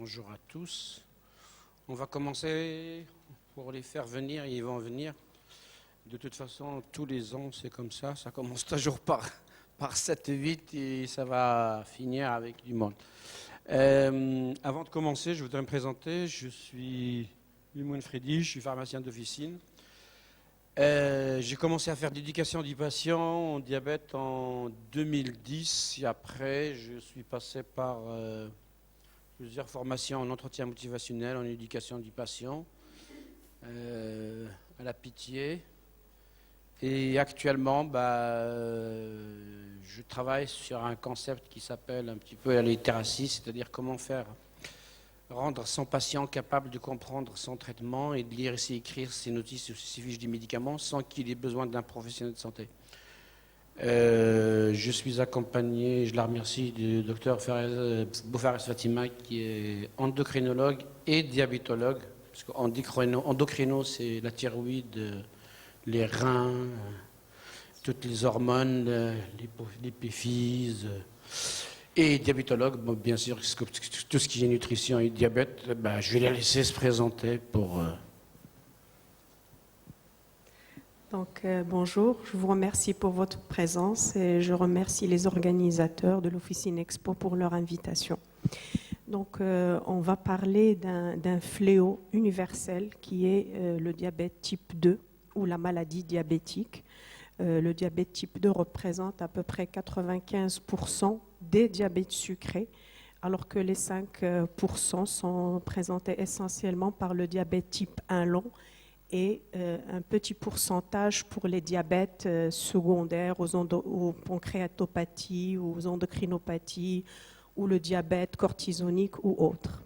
Bonjour à tous. On va commencer pour les faire venir, ils vont venir. De toute façon, tous les ans, c'est comme ça commence toujours par 7 8 et ça va finir avec du monde. Avant de commencer, je voudrais me présenter. Je suis Limoun Freddy, je suis pharmacien d'officine. J'ai commencé à faire de l'éducation du patient en diabète en 2010 et après, je suis passé par plusieurs formations en entretien motivationnel, en éducation du patient, à la Pitié. Et actuellement, je travaille sur un concept qui s'appelle un petit peu la littératie, c'est-à-dire comment rendre son patient capable de comprendre son traitement et de lire et écrire ses notices ou ses fiches de médicaments sans qu'il ait besoin d'un professionnel de santé. Je suis accompagné, je la remercie, du docteur Boufares Fatima, qui est endocrinologue et diabétologue, parce qu'endocrino, c'est la thyroïde, les reins, toutes les hormones, l'épiphyse. Et diabétologue, bon, bien sûr, tout ce qui est nutrition et diabète, je vais la laisser se présenter pour... Donc, bonjour, je vous remercie pour votre présence et je remercie les organisateurs de l'Officine Expo pour leur invitation. Donc, on va parler d'un fléau universel qui est le diabète type 2 ou la maladie diabétique. Le diabète type 2 représente à peu près 95% des diabètes sucrés, alors que les 5% sont présentés essentiellement par le diabète type 1 long et un petit pourcentage pour les diabètes secondaires aux pancréatopathies, aux endocrinopathies ou le diabète cortisonique ou autres.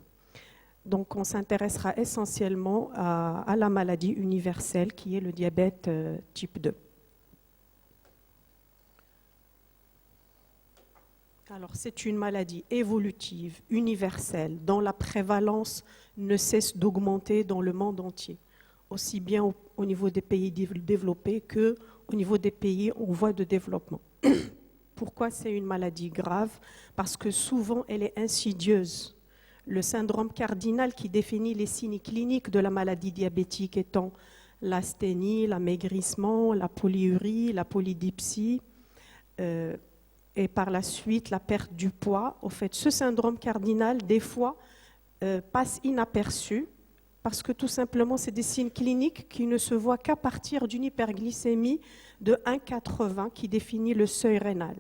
Donc on s'intéressera essentiellement à la maladie universelle qui est le diabète type 2. Alors c'est une maladie évolutive, universelle, dont la prévalence ne cesse d'augmenter dans le monde entier, aussi bien au niveau des pays développés qu'au niveau des pays en voie de développement. Pourquoi c'est une maladie grave? Parce que souvent elle est insidieuse. Le syndrome cardinal qui définit les signes cliniques de la maladie diabétique étant l'asthénie, l'amaigrissement, la polyurie, la polydipsie, et par la suite la perte du poids. Au fait, ce syndrome cardinal, des fois, passe inaperçu parce que tout simplement, c'est des signes cliniques qui ne se voient qu'à partir d'une hyperglycémie de 1,80 qui définit le seuil rénal.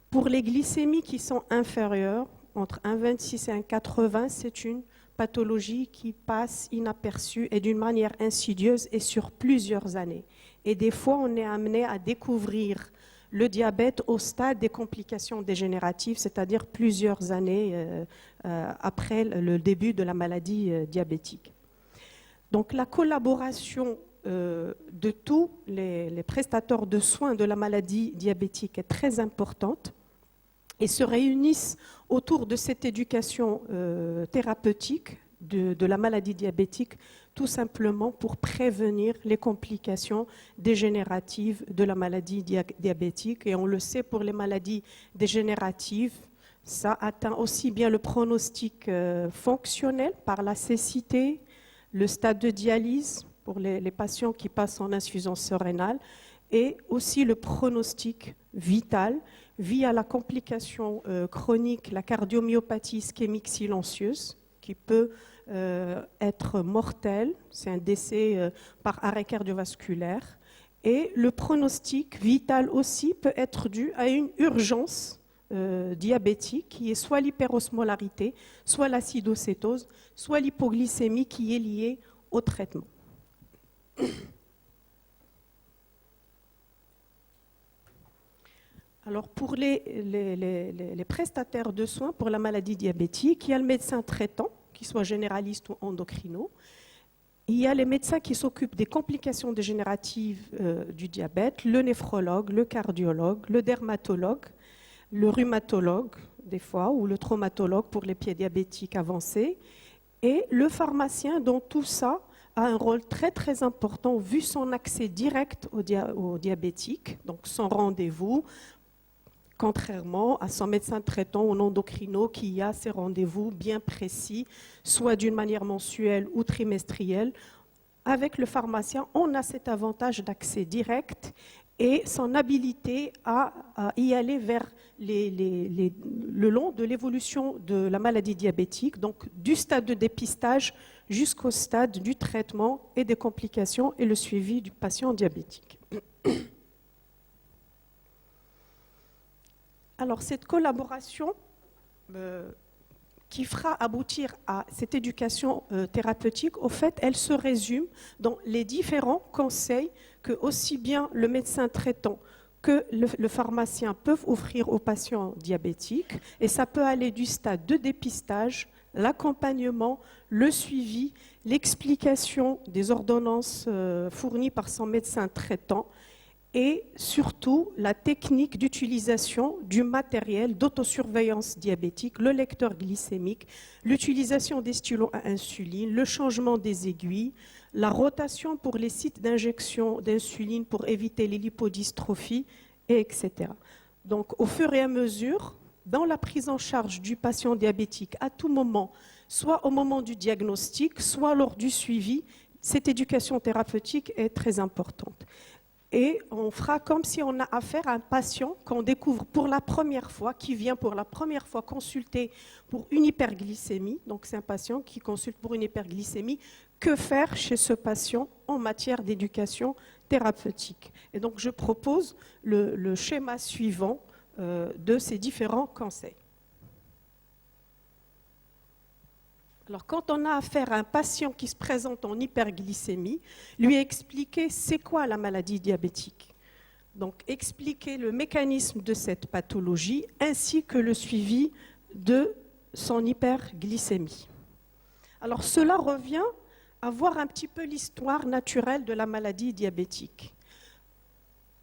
Pour les glycémies qui sont inférieures, entre 1,26 et 1,80, c'est une pathologie qui passe inaperçue et d'une manière insidieuse et sur plusieurs années. Et des fois, on est amené à découvrir le diabète au stade des complications dégénératives, c'est-à-dire plusieurs années après le début de la maladie diabétique. Donc la collaboration de tous les prestataires de soins de la maladie diabétique est très importante et se réunissent autour de cette éducation thérapeutique de la maladie diabétique, tout simplement pour prévenir les complications dégénératives de la maladie diabétique. Et on le sait, pour les maladies dégénératives, ça atteint aussi bien le pronostic fonctionnel par la cécité, le stade de dialyse pour les patients qui passent en insuffisance rénale, et aussi le pronostic vital via la complication chronique, la cardiomyopathie ischémique silencieuse, qui peut être mortel, c'est un décès par arrêt cardiovasculaire, et le pronostic vital aussi peut être dû à une urgence diabétique qui est soit l'hyperosmolarité, soit l'acidocétose, soit l'hypoglycémie qui est liée au traitement. Alors pour les prestataires de soins pour la maladie diabétique, il y a le médecin traitant, qu'il soit généraliste ou endocrino. Il y a les médecins qui s'occupent des complications dégénératives du diabète, le néphrologue, le cardiologue, le dermatologue, le rhumatologue des fois, ou le traumatologue pour les pieds diabétiques avancés, et le pharmacien dont tout ça a un rôle très très important vu son accès direct au diabétique, donc son rendez-vous, contrairement à son médecin traitant ou endocrino qui a ses rendez-vous bien précis, soit d'une manière mensuelle ou trimestrielle. Avec le pharmacien, on a cet avantage d'accès direct et son habilité à y aller vers le long de l'évolution de la maladie diabétique, donc du stade de dépistage jusqu'au stade du traitement et des complications et le suivi du patient diabétique. Alors cette collaboration qui fera aboutir à cette éducation thérapeutique, au fait, elle se résume dans les différents conseils que aussi bien le médecin traitant que le pharmacien peuvent offrir aux patients diabétiques. Et ça peut aller du stade de dépistage, l'accompagnement, le suivi, l'explication des ordonnances fournies par son médecin traitant et surtout la technique d'utilisation du matériel d'autosurveillance diabétique, le lecteur glycémique, l'utilisation des stylos à insuline, le changement des aiguilles, la rotation pour les sites d'injection d'insuline pour éviter les lipodystrophies, etc. Donc, au fur et à mesure, dans la prise en charge du patient diabétique, à tout moment, soit au moment du diagnostic, soit lors du suivi, cette éducation thérapeutique est très importante. Et on fera comme si on a affaire à un patient qu'on découvre pour la première fois, qui vient pour la première fois consulter pour une hyperglycémie. Donc c'est un patient qui consulte pour une hyperglycémie. Que faire chez ce patient en matière d'éducation thérapeutique? Et donc je propose le schéma suivant de ces différents conseils. Alors, quand on a affaire à un patient qui se présente en hyperglycémie, lui expliquer c'est quoi la maladie diabétique. Donc, expliquer le mécanisme de cette pathologie ainsi que le suivi de son hyperglycémie. Alors, cela revient à voir un petit peu l'histoire naturelle de la maladie diabétique.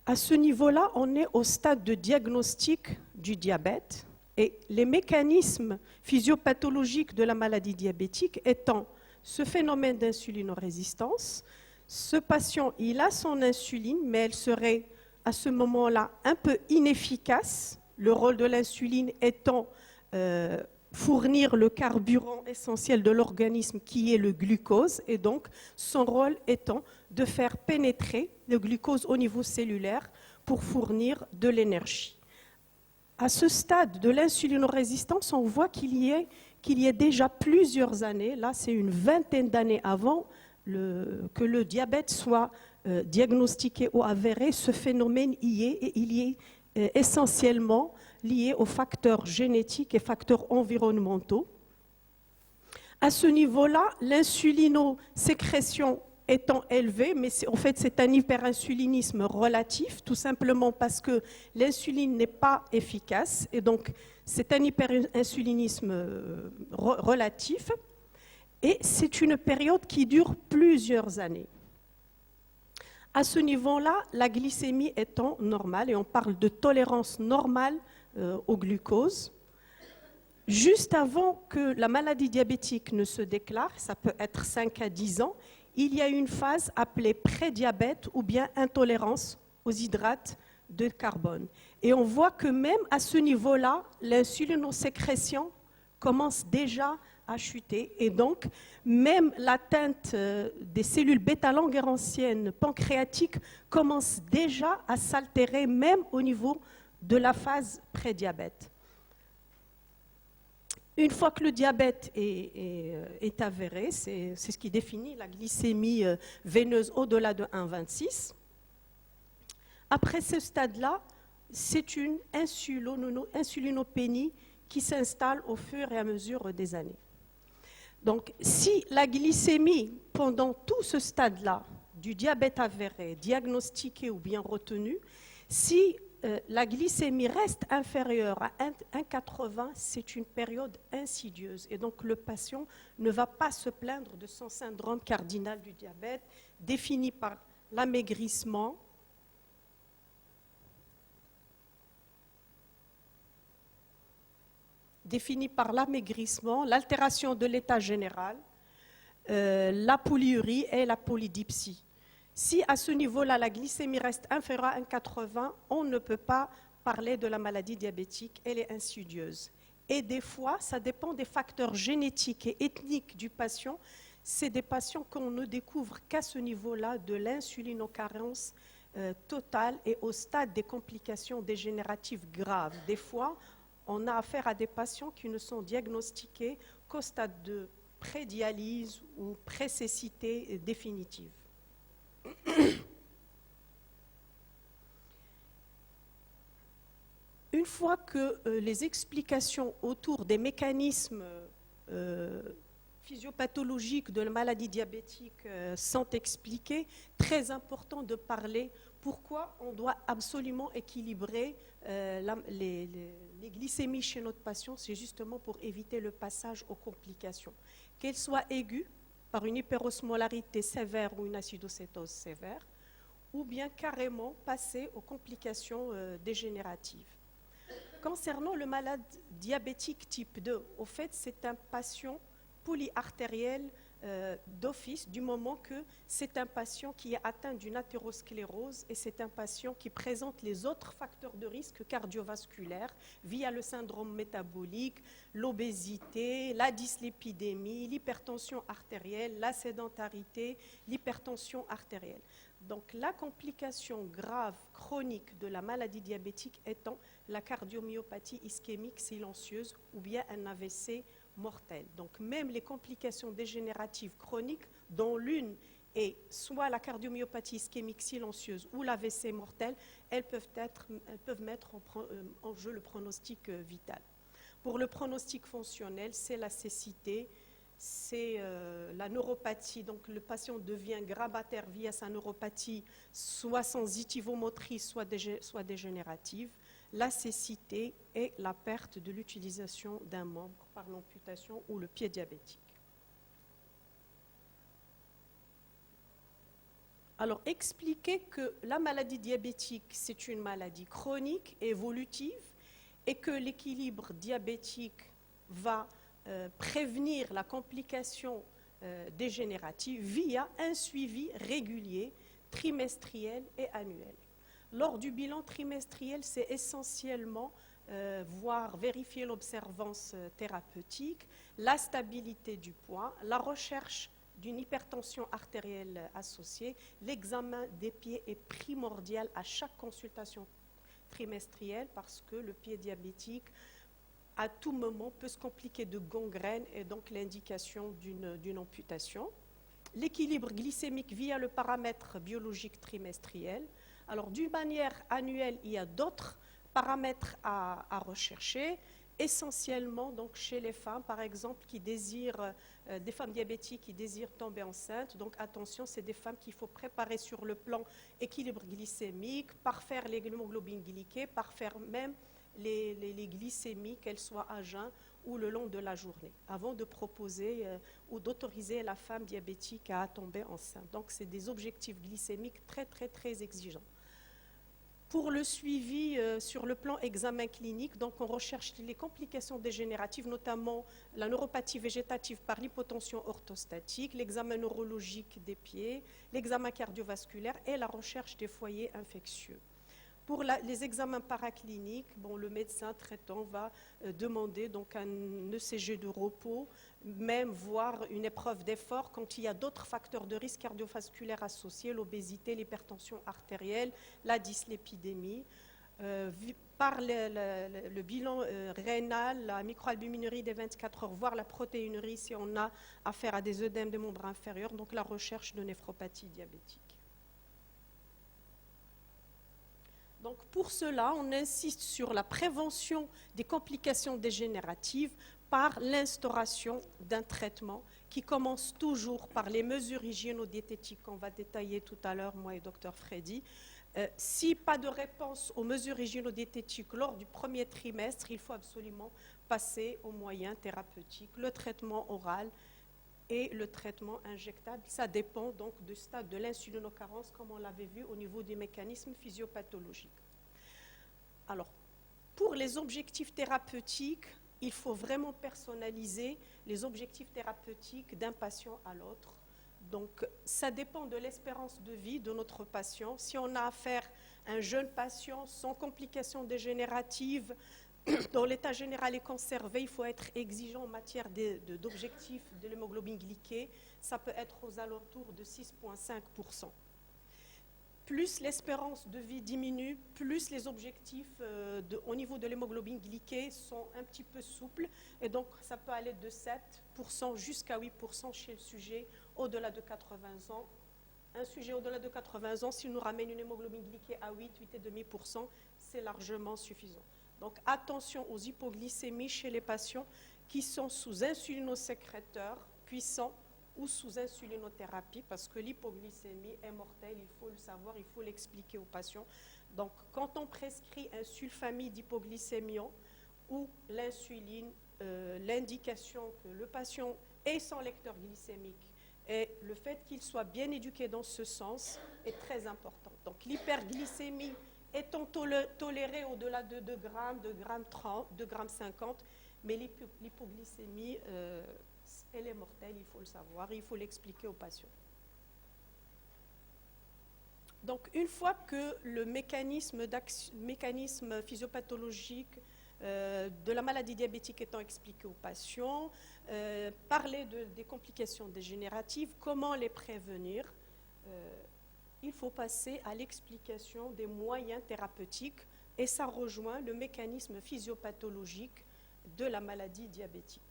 À ce niveau-là, on est au stade de diagnostic du diabète. Et les mécanismes physiopathologiques de la maladie diabétique étant ce phénomène d'insulinorésistance, ce patient, il a son insuline, mais elle serait à ce moment-là un peu inefficace, le rôle de l'insuline étant fournir le carburant essentiel de l'organisme qui est le glucose, et donc son rôle étant de faire pénétrer le glucose au niveau cellulaire pour fournir de l'énergie. À ce stade de l'insulinorésistance, on voit qu'il y a déjà plusieurs années, là c'est une vingtaine d'années avant que le diabète soit diagnostiqué ou avéré, ce phénomène y est et il y est essentiellement lié aux facteurs génétiques et facteurs environnementaux. À ce niveau-là, l'insulinosécrétion étant élevé, mais en fait c'est un hyperinsulinisme relatif, tout simplement parce que l'insuline n'est pas efficace, et donc c'est un hyperinsulinisme relatif, et c'est une période qui dure plusieurs années. À ce niveau-là, la glycémie étant normale, et on parle de tolérance normale au glucose, juste avant que la maladie diabétique ne se déclare, ça peut être 5 à 10 ans, il y a une phase appelée prédiabète ou bien intolérance aux hydrates de carbone. Et on voit que même à ce niveau-là, l'insulinosécrétion commence déjà à chuter. Et donc, même l'atteinte des cellules bêta-langerhanciennes pancréatiques commence déjà à s'altérer, même au niveau de la phase prédiabète. Une fois que le diabète est avéré, c'est ce qui définit la glycémie veineuse au-delà de 1,26. Après ce stade-là, c'est une insulinopénie qui s'installe au fur et à mesure des années. Donc, si la glycémie, pendant tout ce stade-là, du diabète avéré, diagnostiqué ou bien retenu, si la glycémie reste inférieure à 1,80, c'est une période insidieuse. Et donc, le patient ne va pas se plaindre de son syndrome cardinal du diabète, défini par l'amaigrissement, l'altération de l'état général, la polyurie et la polydipsie. Si à ce niveau-là, la glycémie reste inférieure à 1,80, on ne peut pas parler de la maladie diabétique, elle est insidieuse. Et des fois, ça dépend des facteurs génétiques et ethniques du patient. C'est des patients qu'on ne découvre qu'à ce niveau-là de l'insulinocarence totale et au stade des complications dégénératives graves. Des fois, on a affaire à des patients qui ne sont diagnostiqués qu'au stade de prédialyse ou précécité définitive. Une fois que les explications autour des mécanismes physiopathologiques de la maladie diabétique sont expliquées, très important de parler pourquoi on doit absolument équilibrer les glycémies chez notre patient. C'est justement pour éviter le passage aux complications, qu'elles soient aiguës par une hyperosmolarité sévère ou une acidocétose sévère, ou bien carrément passer aux complications dégénératives. Concernant le malade diabétique type 2, au fait, c'est un patient polyartériel d'office, du moment que c'est un patient qui est atteint d'une athérosclérose et c'est un patient qui présente les autres facteurs de risque cardiovasculaires via le syndrome métabolique, l'obésité, la dyslipidémie, l'hypertension artérielle, la sédentarité, l'hypertension artérielle. Donc la complication grave chronique de la maladie diabétique étant la cardiomyopathie ischémique silencieuse ou bien un AVC mortel. Donc même les complications dégénératives chroniques, dont l'une est soit la cardiomyopathie ischémique silencieuse ou l'AVC mortel, elles peuvent mettre en jeu le pronostic vital. Pour le pronostic fonctionnel, c'est la cécité, c'est la neuropathie, donc le patient devient grabataire via sa neuropathie, soit sensitivo-motrice, soit dégénérative, la cécité et la perte de l'utilisation d'un membre par l'amputation ou le pied diabétique. Alors, expliquer que la maladie diabétique, c'est une maladie chronique, évolutive, et que l'équilibre diabétique va prévenir la complication dégénérative via un suivi régulier, trimestriel et annuel. Lors du bilan trimestriel, c'est essentiellement vérifier l'observance thérapeutique, la stabilité du poids, la recherche d'une hypertension artérielle associée. L'examen des pieds est primordial à chaque consultation trimestrielle parce que le pied diabétique, à tout moment, peut se compliquer de gangrène et donc l'indication d'une amputation. L'équilibre glycémique via le paramètre biologique trimestriel. Alors, d'une manière annuelle, il y a d'autres paramètres à rechercher, essentiellement donc chez les femmes, par exemple, qui désirent, des femmes diabétiques qui désirent tomber enceintes. Donc, attention, c'est des femmes qu'il faut préparer sur le plan équilibre glycémique, parfaire l'hémoglobine glyquée, parfaire même les glycémies, qu'elles soient à jeun ou le long de la journée, avant de proposer ou d'autoriser la femme diabétique à tomber enceinte. Donc, c'est des objectifs glycémiques très, très, très exigeants. Pour le suivi sur le plan examen clinique, donc on recherche les complications dégénératives, notamment la neuropathie végétative par l'hypotension orthostatique, l'examen neurologique des pieds, l'examen cardiovasculaire et la recherche des foyers infectieux. Pour les examens paracliniques, le médecin traitant va demander donc un ECG de repos, même voire une épreuve d'effort quand il y a d'autres facteurs de risque cardiovasculaire associés, l'obésité, l'hypertension artérielle, la dyslipidémie. Par le bilan rénal, la microalbuminurie des 24 heures, voire la protéinurie si on a affaire à des œdèmes des membres inférieurs, donc la recherche de néphropathie diabétique. Donc pour cela, on insiste sur la prévention des complications dégénératives par l'instauration d'un traitement qui commence toujours par les mesures hygiéno-diététiques qu'on va détailler tout à l'heure, moi et Dr Freddy. Si pas de réponse aux mesures hygiéno-diététiques lors du premier trimestre, il faut absolument passer aux moyens thérapeutiques, le traitement oral et le traitement injectable. Ça dépend donc du stade de l'insulinocarence, comme on l'avait vu au niveau des mécanismes physiopathologiques. Alors, pour les objectifs thérapeutiques, il faut vraiment personnaliser les objectifs thérapeutiques d'un patient à l'autre. Donc, ça dépend de l'espérance de vie de notre patient. Si on a affaire un jeune patient sans complications dégénératives, dont l'état général est conservé, il faut être exigeant en matière d'objectifs de l'hémoglobine glyquée. Ça peut être aux alentours de 6,5%. Plus l'espérance de vie diminue, plus les objectifs au niveau de l'hémoglobine glyquée sont un petit peu souples. Et donc, ça peut aller de 7% jusqu'à 8% chez le sujet au-delà de 80 ans. Un sujet au-delà de 80 ans, s'il nous ramène une hémoglobine glyquée à 8,5%, c'est largement suffisant. Donc, attention aux hypoglycémies chez les patients qui sont sous insulinosécréteurs puissants ou sous insulinothérapie, parce que l'hypoglycémie est mortelle, il faut le savoir, il faut l'expliquer aux patients. Donc, quand on prescrit un sulfamide d'hypoglycémiant ou l'insuline, l'indication que le patient est sans lecteur glycémique et le fait qu'il soit bien éduqué dans ce sens est très important. Donc, l'hyperglycémie étant tolérée au-delà de 2 grammes, 2 grammes 30, 2 grammes 50, mais l'hypoglycémie, elle est mortelle, il faut le savoir, il faut l'expliquer aux patients. Donc, une fois que le mécanisme physiopathologique de la maladie diabétique étant expliqué aux patients, parler des complications dégénératives, comment les prévenir, il faut passer à l'explication des moyens thérapeutiques et ça rejoint le mécanisme physiopathologique de la maladie diabétique.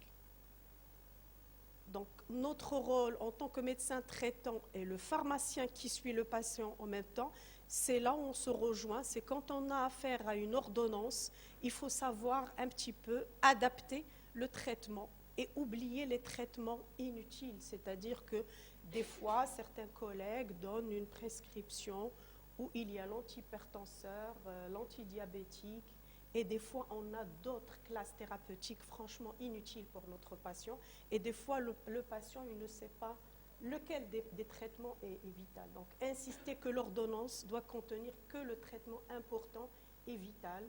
Donc, notre rôle en tant que médecin traitant et le pharmacien qui suit le patient en même temps, c'est là où on se rejoint, c'est quand on a affaire à une ordonnance, il faut savoir un petit peu adapter le traitement et oublier les traitements inutiles. C'est-à-dire que des fois, certains collègues donnent une prescription où il y a l'antihypertenseur, l'antidiabétique, et des fois, on a d'autres classes thérapeutiques franchement inutiles pour notre patient. Et des fois, le patient, il ne sait pas lequel des traitements est vital. Donc, insister que l'ordonnance doit contenir que le traitement important et vital,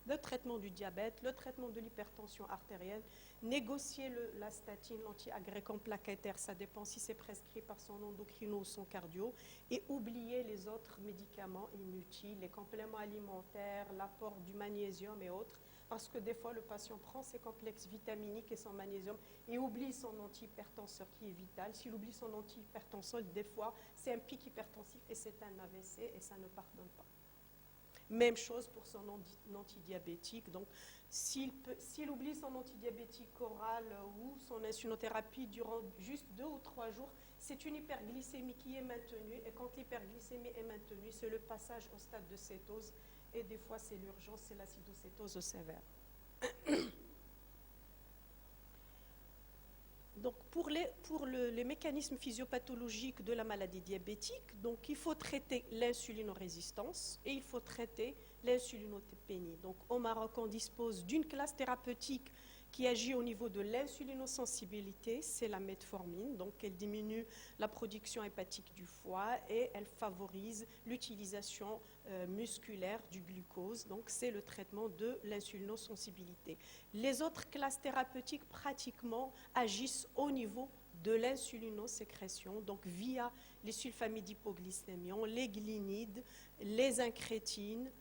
le traitement du diabète, le traitement de l'hypertension artérielle, négocier la statine, l'antiagrégant plaquettaire, ça dépend si c'est prescrit par son endocrino ou son cardio, et oublier les autres médicaments inutiles, les compléments alimentaires, l'apport du magnésium et autres, parce que des fois le patient prend ses complexes vitaminiques et son magnésium et oublie son antihypertenseur qui est vital. S'il oublie son antihypertenseur, des fois c'est un pic hypertensif et c'est un AVC et ça ne pardonne pas. Même chose pour son antidiabétique. Donc, s'il oublie son antidiabétique oral ou son insulinothérapie durant juste 2 ou 3 jours, c'est une hyperglycémie qui est maintenue. Et quand l'hyperglycémie est maintenue, c'est le passage au stade de cétose. Et des fois, c'est l'urgence, c'est l'acidocétose sévère. Donc, pour les mécanismes physiopathologiques de la maladie diabétique, donc, il faut traiter l'insulinorésistance et il faut traiter l'insulinopénie. Donc, au Maroc, on dispose d'une classe thérapeutique qui agit au niveau de l'insulinosensibilité, c'est la metformine. Donc, elle diminue la production hépatique du foie et elle favorise l'utilisation musculaire du glucose. Donc, c'est le traitement de l'insulinosensibilité. Les autres classes thérapeutiques, pratiquement, agissent au niveau de l'insulinosécrétion, donc via les sulfamides hypoglycémiants, les glinides, les incrétines,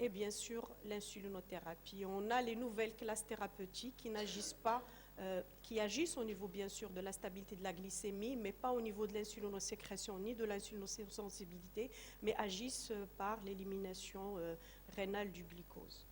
et bien sûr l'insulinothérapie. On a les nouvelles classes thérapeutiques qui n'agissent pas, qui agissent au niveau bien sûr de la stabilité de la glycémie, mais pas au niveau de l'insulinosécrétion ni de l'insulinosensibilité, mais agissent par l'élimination rénale du glucose.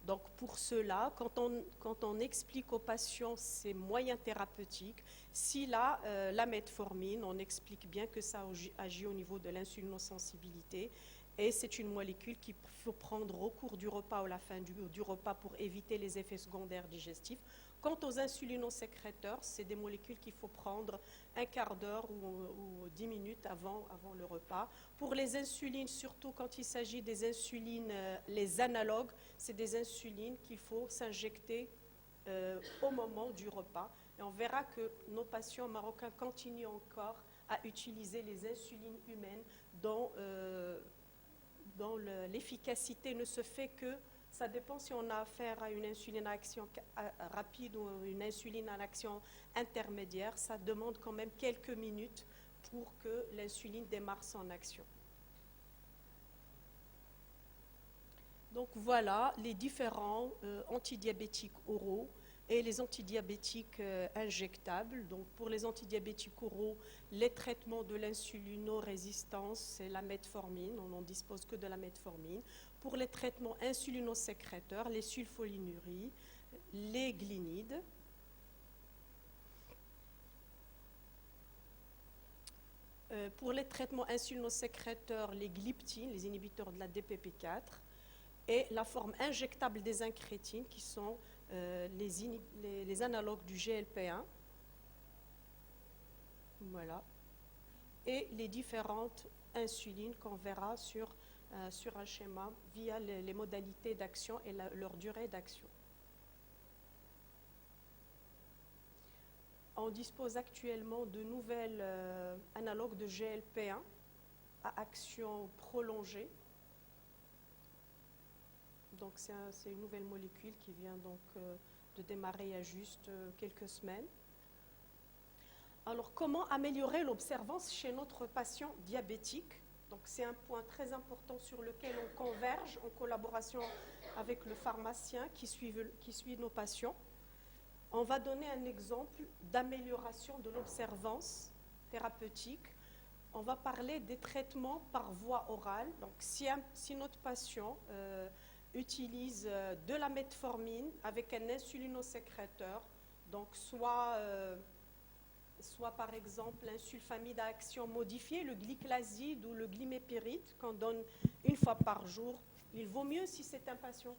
Donc pour cela, quand on explique aux patients ces moyens thérapeutiques, si là, la metformine, on explique bien que ça agit au niveau de l'insulinosensibilité, et c'est une molécule qu'il faut prendre au cours du repas ou à la fin du repas pour éviter les effets secondaires digestifs. Quant aux insulinosécréteurs, c'est des molécules qu'il faut prendre un quart d'heure ou 10 minutes avant le repas. Pour les insulines, surtout quand il s'agit des insulines, les analogues, c'est des insulines qu'il faut s'injecter au moment du repas. Et on verra que nos patients marocains continuent encore à utiliser les insulines humaines dont l'efficacité ne se fait que, ça dépend si on a affaire à une insuline à action rapide ou une insuline à action intermédiaire, ça demande quand même quelques minutes pour que l'insuline démarre son action. Donc voilà les différents antidiabétiques oraux et les antidiabétiques injectables. Donc pour les antidiabétiques oraux, les traitements de l'insulinorésistance, c'est la metformine, on n'en dispose que de la metformine. Pour les traitements insulinosécréteurs, les sulfonyluries, les glinides. Pour les traitements insulinosécréteurs, les gliptines, les inhibiteurs de la DPP4, et la forme injectable des incrétines, qui sont les analogues du GLP-1. Voilà. Et les différentes insulines qu'on verra sur un schéma via les modalités d'action et leur durée d'action. On dispose actuellement de nouvelles analogues de GLP-1 à action prolongée. Donc c'est une nouvelle molécule qui vient donc de démarrer il y a juste quelques semaines. Alors comment améliorer l'observance chez notre patient diabétique? Donc c'est un point très important sur lequel on converge en collaboration avec le pharmacien qui suit nos patients. On va donner un exemple d'amélioration de l'observance thérapeutique. On va parler des traitements par voie orale. Donc, si notre patient utilise de la metformine avec un insulinosécréteur, donc soit par exemple un sulfamide à action modifiée, le glyclaside ou le glimépiride qu'on donne une fois par jour, il vaut mieux si c'est un patient.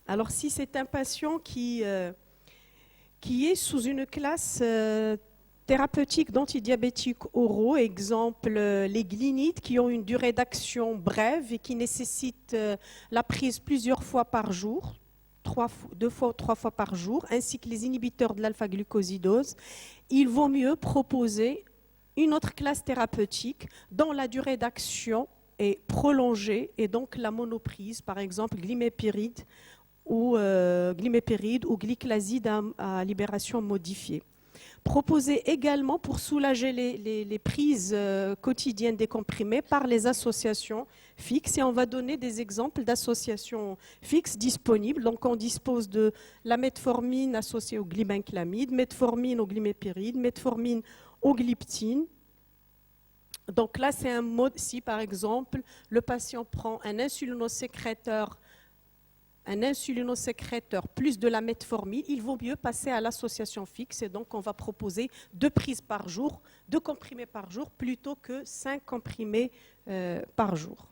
Alors, si c'est un patient qui est sous une classe thérapeutique d'antidiabétiques oraux, exemple les glinides qui ont une durée d'action brève et qui nécessitent la prise plusieurs fois par jour, 2 fois ou 3 fois par jour, ainsi que les inhibiteurs de l'alpha-glucosidose, il vaut mieux proposer une autre classe thérapeutique dont la durée d'action est prolongée et donc la monoprise, par exemple glimépiride ou glyclaside à libération modifiée. Proposé également pour soulager les prises quotidiennes des comprimés par les associations fixes. Et on va donner des exemples d'associations fixes disponibles. Donc on dispose de la metformine associée au glibenclamide, metformine au glimépiride, metformine au gliptine. Donc là, c'est un mode, si par exemple, le patient prend un insulinosécréteur plus de la metformine, il vaut mieux passer à l'association fixe et donc on va proposer 2 prises par jour, 2 comprimés par jour plutôt que 5 comprimés par jour.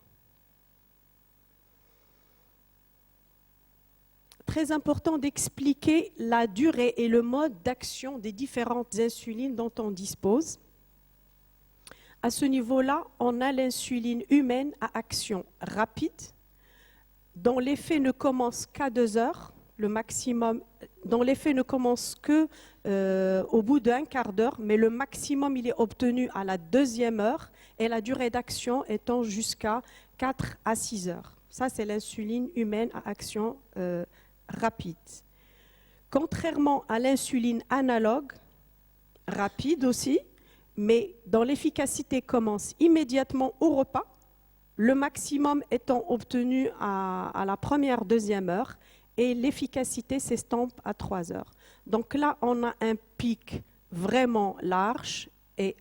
Très important d'expliquer la durée et le mode d'action des différentes insulines dont on dispose. À ce niveau-là, on a l'insuline humaine à action rapide, dont l'effet ne commence qu'à 2 heures, le maximum, dont l'effet ne commence que au bout d'un quart d'heure, mais le maximum il est obtenu à la 2e heure et la durée d'action étant jusqu'à 4 à 6 heures. Ça, c'est l'insuline humaine à action rapide. Contrairement à l'insuline analogue, rapide aussi, mais dont l'efficacité commence immédiatement au repas, le maximum étant obtenu à la 1e, 2e heure et l'efficacité s'estompe à 3 heures. Donc là, on a un pic vraiment large et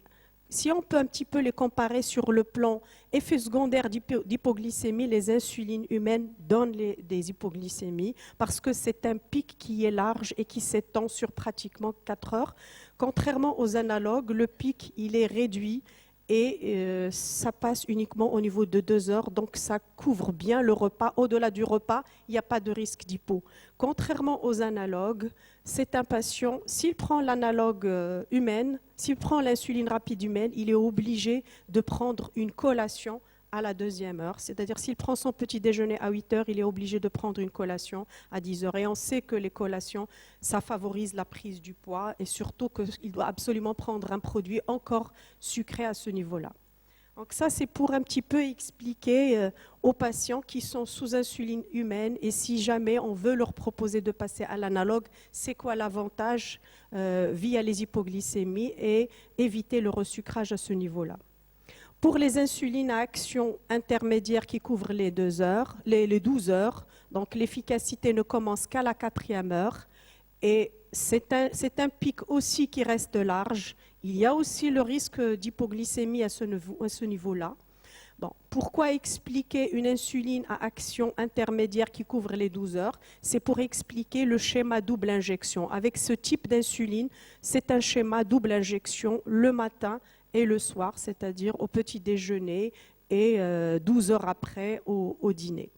si on peut un petit peu les comparer sur le plan effet secondaire d'hypoglycémie, les insulines humaines donnent des hypoglycémies parce que c'est un pic qui est large et qui s'étend sur pratiquement 4 heures. Contrairement aux analogues, le pic il est réduit et ça passe uniquement au niveau de 2 heures, donc ça couvre bien le repas. Au-delà du repas, il n'y a pas de risque d'hypo. Contrairement aux analogues, c'est un patient, s'il prend l'analogue humaine, s'il prend l'insuline rapide humaine, il est obligé de prendre une collation à la 2e heure. C'est-à-dire s'il prend son petit déjeuner à 8 heures, il est obligé de prendre une collation à 10 heures. Et on sait que les collations, ça favorise la prise du poids et surtout qu'il doit absolument prendre un produit encore sucré à ce niveau-là. Donc ça, c'est pour un petit peu expliquer aux patients qui sont sous insuline humaine et si jamais on veut leur proposer de passer à l'analogue, c'est quoi l'avantage via les hypoglycémies et éviter le resucrage à ce niveau-là. Pour les insulines à action intermédiaire qui couvrent les 2 heures, les 12 heures, donc l'efficacité ne commence qu'à la 4e heure. Et c'est un pic aussi qui reste large. Il y a aussi le risque d'hypoglycémie à ce niveau-là. Bon, pourquoi expliquer une insuline à action intermédiaire qui couvre les 12 heures? C'est pour expliquer le schéma double injection. Avec ce type d'insuline, c'est un schéma double injection le matin et le soir, c'est-à-dire au petit déjeuner et 12 heures après au dîner.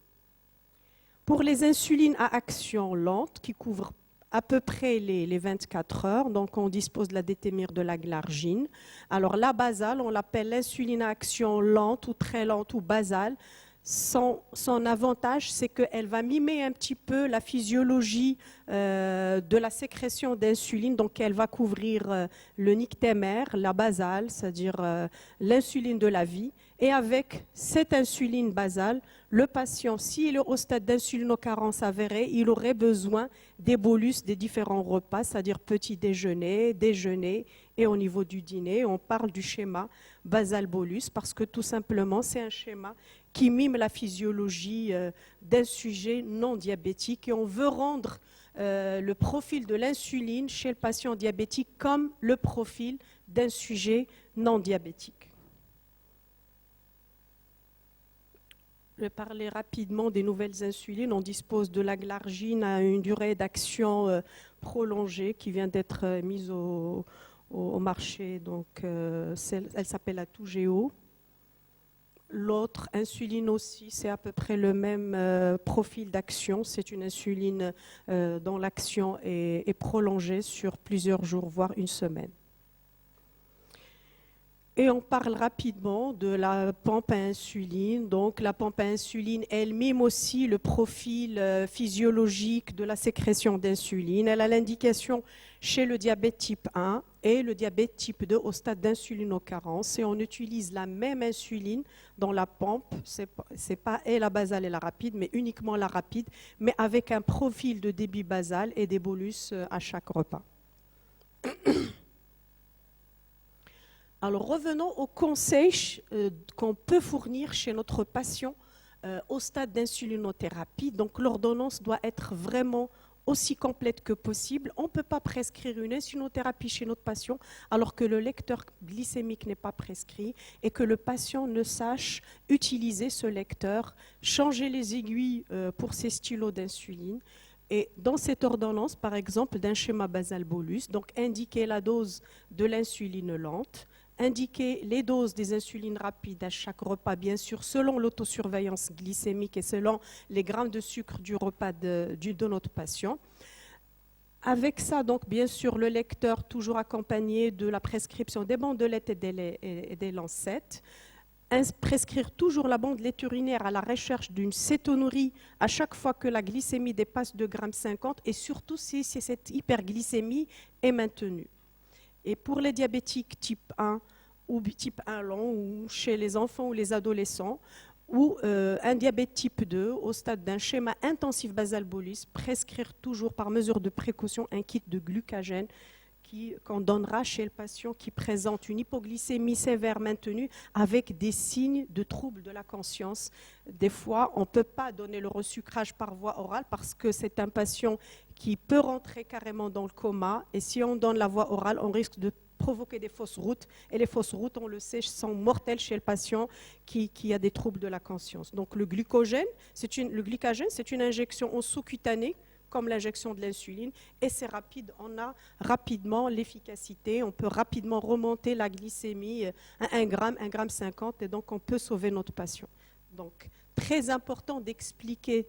Pour les insulines à action lente qui couvrent à peu près les 24 heures, donc on dispose de la détémir de la glargine. Alors la basale, on l'appelle l'insuline à action lente ou très lente ou basale. Son avantage, c'est qu'elle va mimer un petit peu la physiologie de la sécrétion d'insuline, donc elle va couvrir le nictémère, la basale, c'est-à-dire l'insuline de la vie. Et avec cette insuline basale, le patient, s'il est au stade d'insulinocarence avérée, il aurait besoin des bolus des différents repas, c'est-à-dire petit déjeuner, déjeuner et au niveau du dîner. On parle du schéma basal-bolus parce que tout simplement, c'est un schéma qui mime la physiologie d'un sujet non diabétique et on veut rendre le profil de l'insuline chez le patient diabétique comme le profil d'un sujet non diabétique. Je vais parler rapidement des nouvelles insulines. On dispose de la glargine à une durée d'action prolongée qui vient d'être mise au marché. Donc, elle s'appelle la Toujeo. L'autre insuline aussi, c'est à peu près le même profil d'action. C'est une insuline dont l'action est prolongée sur plusieurs jours, voire une semaine. Et on parle rapidement de la pompe à insuline. Donc la pompe à insuline, elle mime aussi le profil physiologique de la sécrétion d'insuline. Elle a l'indication chez le diabète type 1 et le diabète type 2 au stade d'insulinocarence. Et on utilise la même insuline dans la pompe. C'est pas et la basale et la rapide, mais uniquement la rapide, mais avec un profil de débit basal et des bolus à chaque repas. Alors revenons aux conseils qu'on peut fournir chez notre patient au stade d'insulinothérapie. Donc l'ordonnance doit être vraiment aussi complète que possible. On ne peut pas prescrire une insulinothérapie chez notre patient alors que le lecteur glycémique n'est pas prescrit et que le patient ne sache utiliser ce lecteur, changer les aiguilles pour ses stylos d'insuline. Et dans cette ordonnance, par exemple, d'un schéma basal-bolus, donc indiquer la dose de l'insuline lente, indiquer les doses des insulines rapides à chaque repas, bien sûr, selon l'autosurveillance glycémique et selon les grammes de sucre du repas de notre patient. Avec ça, donc, bien sûr, le lecteur toujours accompagné de la prescription des bandelettes et des lancettes. Prescrire toujours la bandelette urinaire à la recherche d'une cétonurie à chaque fois que la glycémie dépasse 2,50 g et surtout si cette hyperglycémie est maintenue. Et pour les diabétiques type 1 ou type 1 long, ou chez les enfants ou les adolescents, ou un diabète type 2 au stade d'un schéma intensif basal-bolus, prescrire toujours par mesure de précaution un kit de glucagène qu'on donnera chez le patient qui présente une hypoglycémie sévère maintenue avec des signes de troubles de la conscience. Des fois, on ne peut pas donner le resucrage par voie orale parce que c'est un patient qui peut rentrer carrément dans le coma. Et si on donne la voie orale, on risque de provoquer des fausses routes. Et les fausses routes, on le sait, sont mortelles chez le patient qui a des troubles de la conscience. Donc le glucagène, c'est une injection en sous-cutanée comme l'injection de l'insuline, et c'est rapide, on a rapidement l'efficacité, on peut rapidement remonter la glycémie à 1 gramme, 1,50 g, et donc on peut sauver notre patient. Donc, très important d'expliquer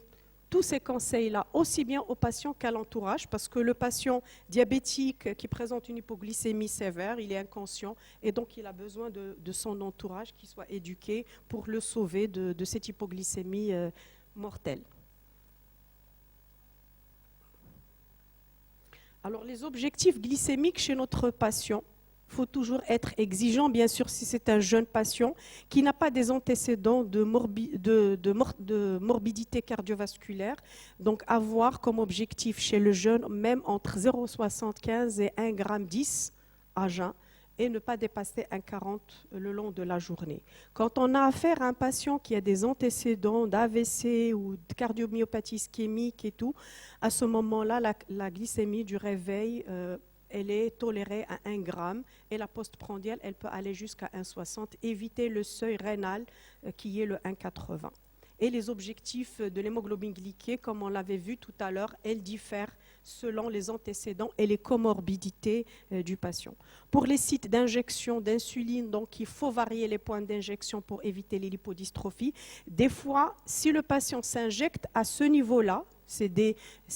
tous ces conseils-là, aussi bien au patient qu'à l'entourage, parce que le patient diabétique qui présente une hypoglycémie sévère, il est inconscient, et donc il a besoin de son entourage qui soit éduqué pour le sauver de cette hypoglycémie mortelle. Alors, les objectifs glycémiques chez notre patient, il faut toujours être exigeant, bien sûr, si c'est un jeune patient qui n'a pas des antécédents de morbidité cardiovasculaire. Donc, avoir comme objectif chez le jeune, même entre 0,75 et 1,10 g à jeun. et ne pas dépasser 1,40 le long de la journée. Quand on a affaire à un patient qui a des antécédents d'AVC ou de cardiomyopathie ischémique et tout, à ce moment-là, la glycémie du réveil, elle est tolérée à 1 gramme et la postprandiale, elle peut aller jusqu'à 1,60. Éviter le seuil rénal qui est le 1,80. Et les objectifs de l'hémoglobine glyquée, comme on l'avait vu tout à l'heure, elles diffèrent selon les antécédents et les comorbidités du patient. Pour les sites d'injection d'insuline, donc il faut varier les points d'injection pour éviter les lipodystrophies. Des fois, si le patient s'injecte à ce niveau-là, c'est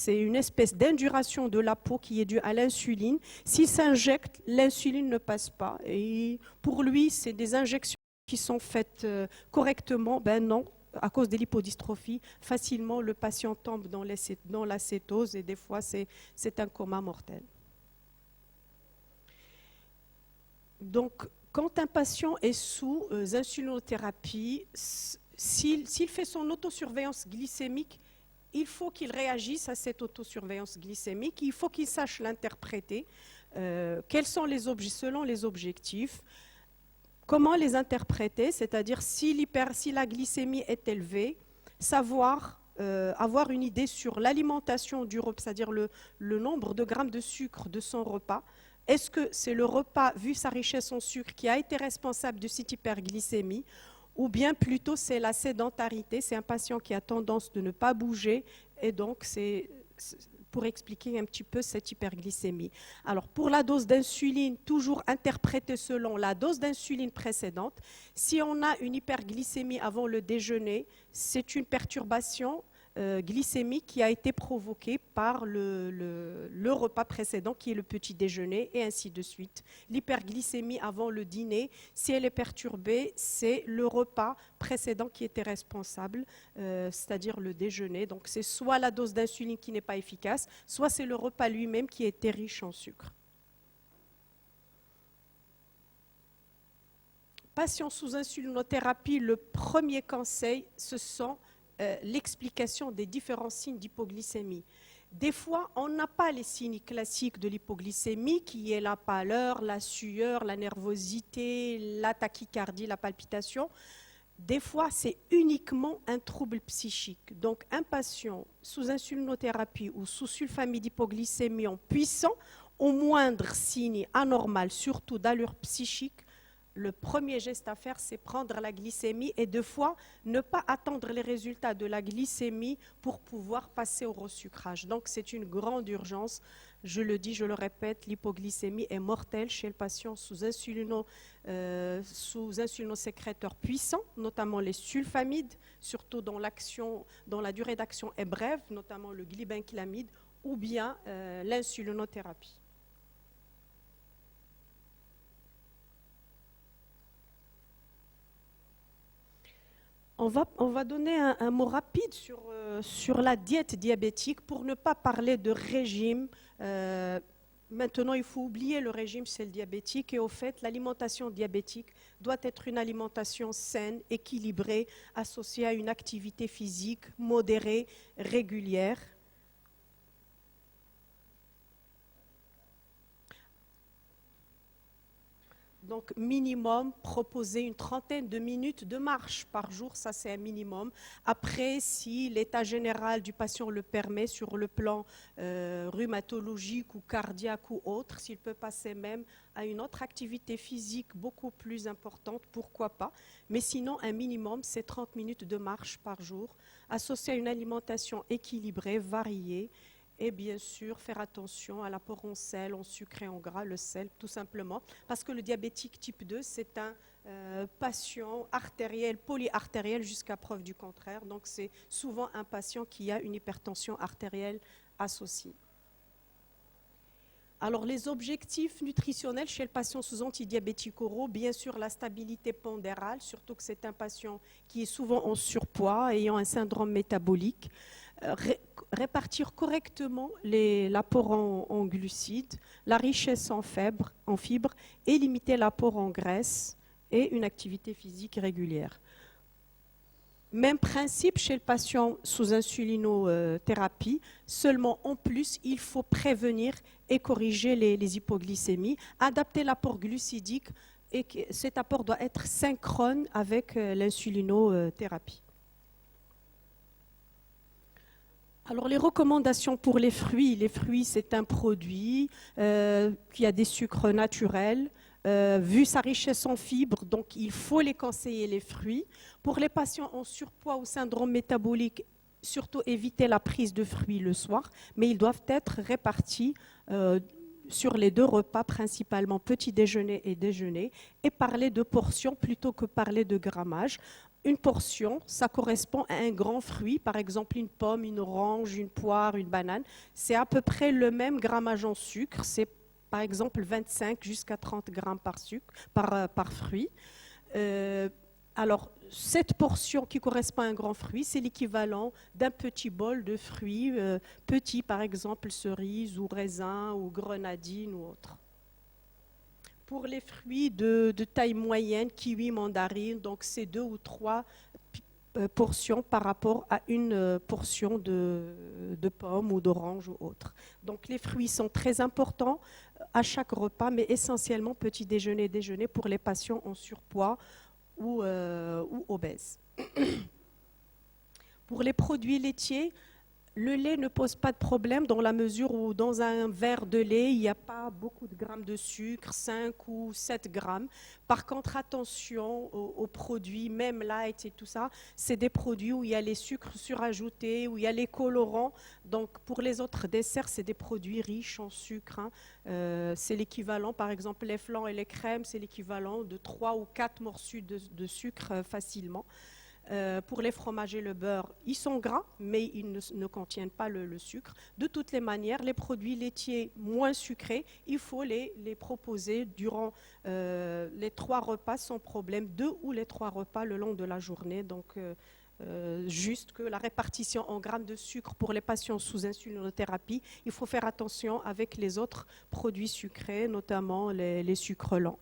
une espèce d'induration de la peau qui est due à l'insuline. S'il s'injecte, l'insuline ne passe pas. Et pour lui, c'est des injections qui sont faites correctement. Ben non. À cause des lipodystrophies, facilement le patient tombe dans la cétose et des fois c'est un coma mortel. Donc, quand un patient est sous insulinothérapie, s'il fait son autosurveillance glycémique, il faut qu'il réagisse à cette autosurveillance glycémique, il faut qu'il sache l'interpréter, quels sont selon les objectifs. Comment les interpréter, c'est-à-dire si la glycémie est élevée, savoir avoir une idée sur l'alimentation du repas, c'est-à-dire le nombre de grammes de sucre de son repas. Est-ce que c'est le repas, vu sa richesse en sucre, qui a été responsable de cette hyperglycémie, ou bien plutôt c'est la sédentarité, c'est un patient qui a tendance de ne pas bouger, et donc c'est pour expliquer un petit peu cette hyperglycémie. Alors, pour la dose d'insuline, toujours interprétée selon la dose d'insuline précédente. Si on a une hyperglycémie avant le déjeuner, c'est une perturbation glycémique qui a été provoquée par le repas précédent, qui est le petit déjeuner, et ainsi de suite. L'hyperglycémie avant le dîner, si elle est perturbée, c'est le repas précédent qui était responsable, c'est-à-dire le déjeuner. Donc c'est soit la dose d'insuline qui n'est pas efficace, soit c'est le repas lui-même qui était riche en sucre. Patients sous insulinothérapie, le premier conseil, ce sont l'explication des différents signes d'hypoglycémie. Des fois, on n'a pas les signes classiques de l'hypoglycémie, qui est la pâleur, la sueur, la nervosité, la tachycardie, la palpitation. Des fois, c'est uniquement un trouble psychique. Donc, un patient sous insulinothérapie ou sous sulfamide d'hypoglycémie en puissant, au moindre signe anormal, surtout d'allure psychique, le premier geste à faire, c'est prendre la glycémie et deux fois, ne pas attendre les résultats de la glycémie pour pouvoir passer au resucrage. Donc, c'est une grande urgence. Je le dis, je le répète, l'hypoglycémie est mortelle chez le patient sous insulinosécréteurs puissants, notamment les sulfamides, surtout dont la durée d'action est brève, notamment le glibenclamide, ou bien l'insulinothérapie. On va donner un mot rapide sur la diète diabétique pour ne pas parler de régime. Maintenant, il faut oublier le régime chez le diabétique et au fait, l'alimentation diabétique doit être une alimentation saine, équilibrée, associée à une activité physique modérée, régulière. Donc, minimum, proposer une trentaine de minutes de marche par jour, ça c'est un minimum. Après, si l'état général du patient le permet sur le plan rhumatologique ou cardiaque ou autre, s'il peut passer même à une autre activité physique beaucoup plus importante, pourquoi pas. Mais sinon, un minimum, c'est 30 minutes de marche par jour, associé à une alimentation équilibrée, variée. Et bien sûr, faire attention à l'apport en sel, en sucre et en gras, le sel tout simplement, parce que le diabétique type 2, c'est un patient artériel, polyartériel jusqu'à preuve du contraire. Donc c'est souvent un patient qui a une hypertension artérielle associée. Alors les objectifs nutritionnels chez le patient sous antidiabétiques oraux, bien sûr la stabilité pondérale, surtout que c'est un patient qui est souvent en surpoids, ayant un syndrome métabolique. Répartir correctement l'apport en glucides, la richesse en fibres et limiter l'apport en graisse et une activité physique régulière. Même principe chez le patient sous insulinothérapie, seulement en plus, il faut prévenir et corriger les hypoglycémies, adapter l'apport glucidique et cet apport doit être synchrone avec l'insulinothérapie. Alors les recommandations pour les fruits c'est un produit qui a des sucres naturels, vu sa richesse en fibres, donc il faut les conseiller les fruits. Pour les patients en surpoids ou syndrome métabolique, surtout éviter la prise de fruits le soir, mais ils doivent être répartis sur les 2 repas, principalement petit déjeuner et déjeuner, et parler de portions plutôt que parler de grammage. Une portion, ça correspond à un grand fruit, par exemple une pomme, une orange, une poire, une banane. C'est à peu près le même grammage en sucre, c'est par exemple 25 jusqu'à 30 grammes par fruit. Alors, cette portion qui correspond à un grand fruit, c'est l'équivalent d'un petit bol de fruits, petits par exemple cerise ou raisin ou grenadine ou autre. Pour les fruits de taille moyenne, kiwi, mandarine, donc c'est 2 ou 3 portions par rapport à une portion de pommes ou d'orange ou autre. Donc les fruits sont très importants à chaque repas, mais essentiellement petit déjeuner, déjeuner pour les patients en surpoids ou obèses. Pour les produits laitiers, le lait ne pose pas de problème dans la mesure où dans un verre de lait, il n'y a pas beaucoup de grammes de sucre, 5 ou 7 grammes. Par contre, attention aux produits, même light et tout ça, c'est des produits où il y a les sucres surajoutés, où il y a les colorants. Donc pour les autres desserts, c'est des produits riches en sucre. C'est l'équivalent, par exemple, les flans et les crèmes, c'est l'équivalent de 3 ou 4 morceaux de sucre facilement. Pour les fromages et le beurre, ils sont gras, mais ils ne contiennent pas le sucre. De toutes les manières, les produits laitiers moins sucrés, il faut les proposer durant les 3 repas sans problème, 2 ou les 3 repas le long de la journée. Donc, juste que la répartition en grammes de sucre pour les patients sous insulinothérapie, il faut faire attention avec les autres produits sucrés, notamment les sucres lents.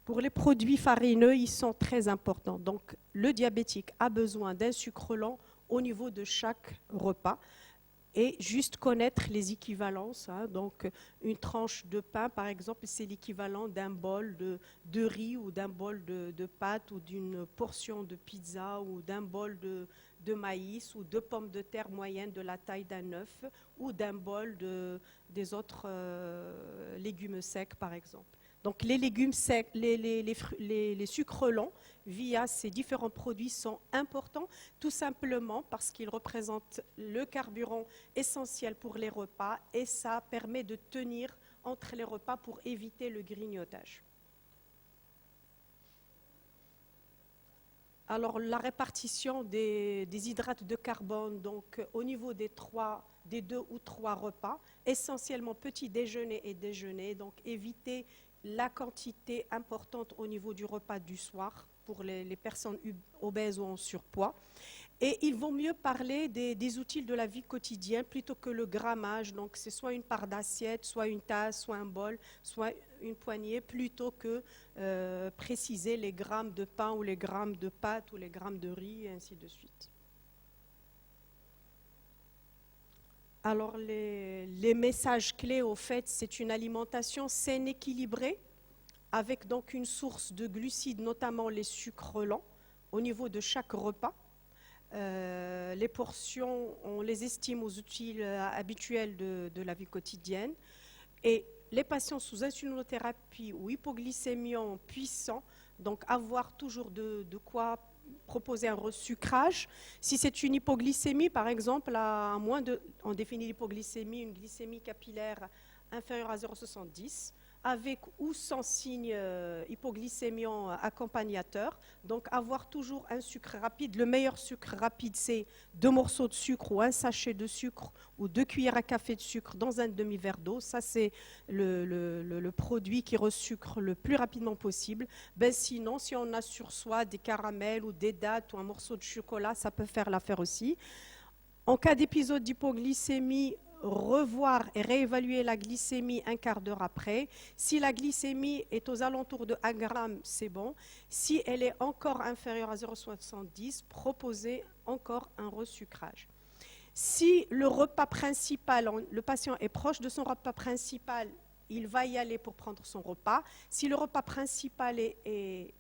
Pour les produits farineux, ils sont très importants. Donc, le diabétique a besoin d'un sucre lent au niveau de chaque repas et juste connaître les équivalences. Donc, une tranche de pain, par exemple, c'est l'équivalent d'un bol de riz ou d'un bol de pâtes ou d'une portion de pizza ou d'un bol de maïs ou 2 pommes de terre moyennes de la taille d'un œuf ou d'un bol des autres légumes secs, par exemple. Donc les légumes secs, les sucres lents via ces différents produits sont importants, tout simplement parce qu'ils représentent le carburant essentiel pour les repas et ça permet de tenir entre les repas pour éviter le grignotage. Alors la répartition des hydrates de carbone, donc au niveau des 2 ou 3 repas, essentiellement petit déjeuner et déjeuner, donc éviter la quantité importante au niveau du repas du soir pour les personnes obèses ou en surpoids. Et il vaut mieux parler des outils de la vie quotidienne plutôt que le grammage. Donc c'est soit une part d'assiette, soit une tasse, soit un bol, soit une poignée, plutôt que préciser les grammes de pain ou les grammes de pâtes ou les grammes de riz et ainsi de suite. Alors, les messages clés, au fait, c'est une alimentation saine, équilibrée, avec donc une source de glucides, notamment les sucres lents, au niveau de chaque repas. Les portions, on les estime aux outils habituels de la vie quotidienne. Et les patients sous insulinothérapie ou hypoglycémiants puissants, donc avoir toujours de quoi proposer un resucrage. Si c'est une hypoglycémie, par exemple, on définit l'hypoglycémie, une glycémie capillaire inférieure à 0,70, avec ou sans signe hypoglycémiant accompagnateur. Donc avoir toujours un sucre rapide. Le meilleur sucre rapide, c'est 2 morceaux de sucre ou un sachet de sucre ou 2 cuillères à café de sucre dans un demi-verre d'eau. Ça, c'est le produit qui resucre le plus rapidement possible. Sinon, si on a sur soi des caramels ou des dattes ou un morceau de chocolat, ça peut faire l'affaire aussi. En cas d'épisode d'hypoglycémie, revoir et réévaluer la glycémie un quart d'heure après. Si la glycémie est aux alentours de 1 gramme, c'est bon. Si elle est encore inférieure à 0,70, proposez encore un resucrage. Si le repas principal, le patient est proche de son repas principal, il va y aller pour prendre son repas. Si le repas principal est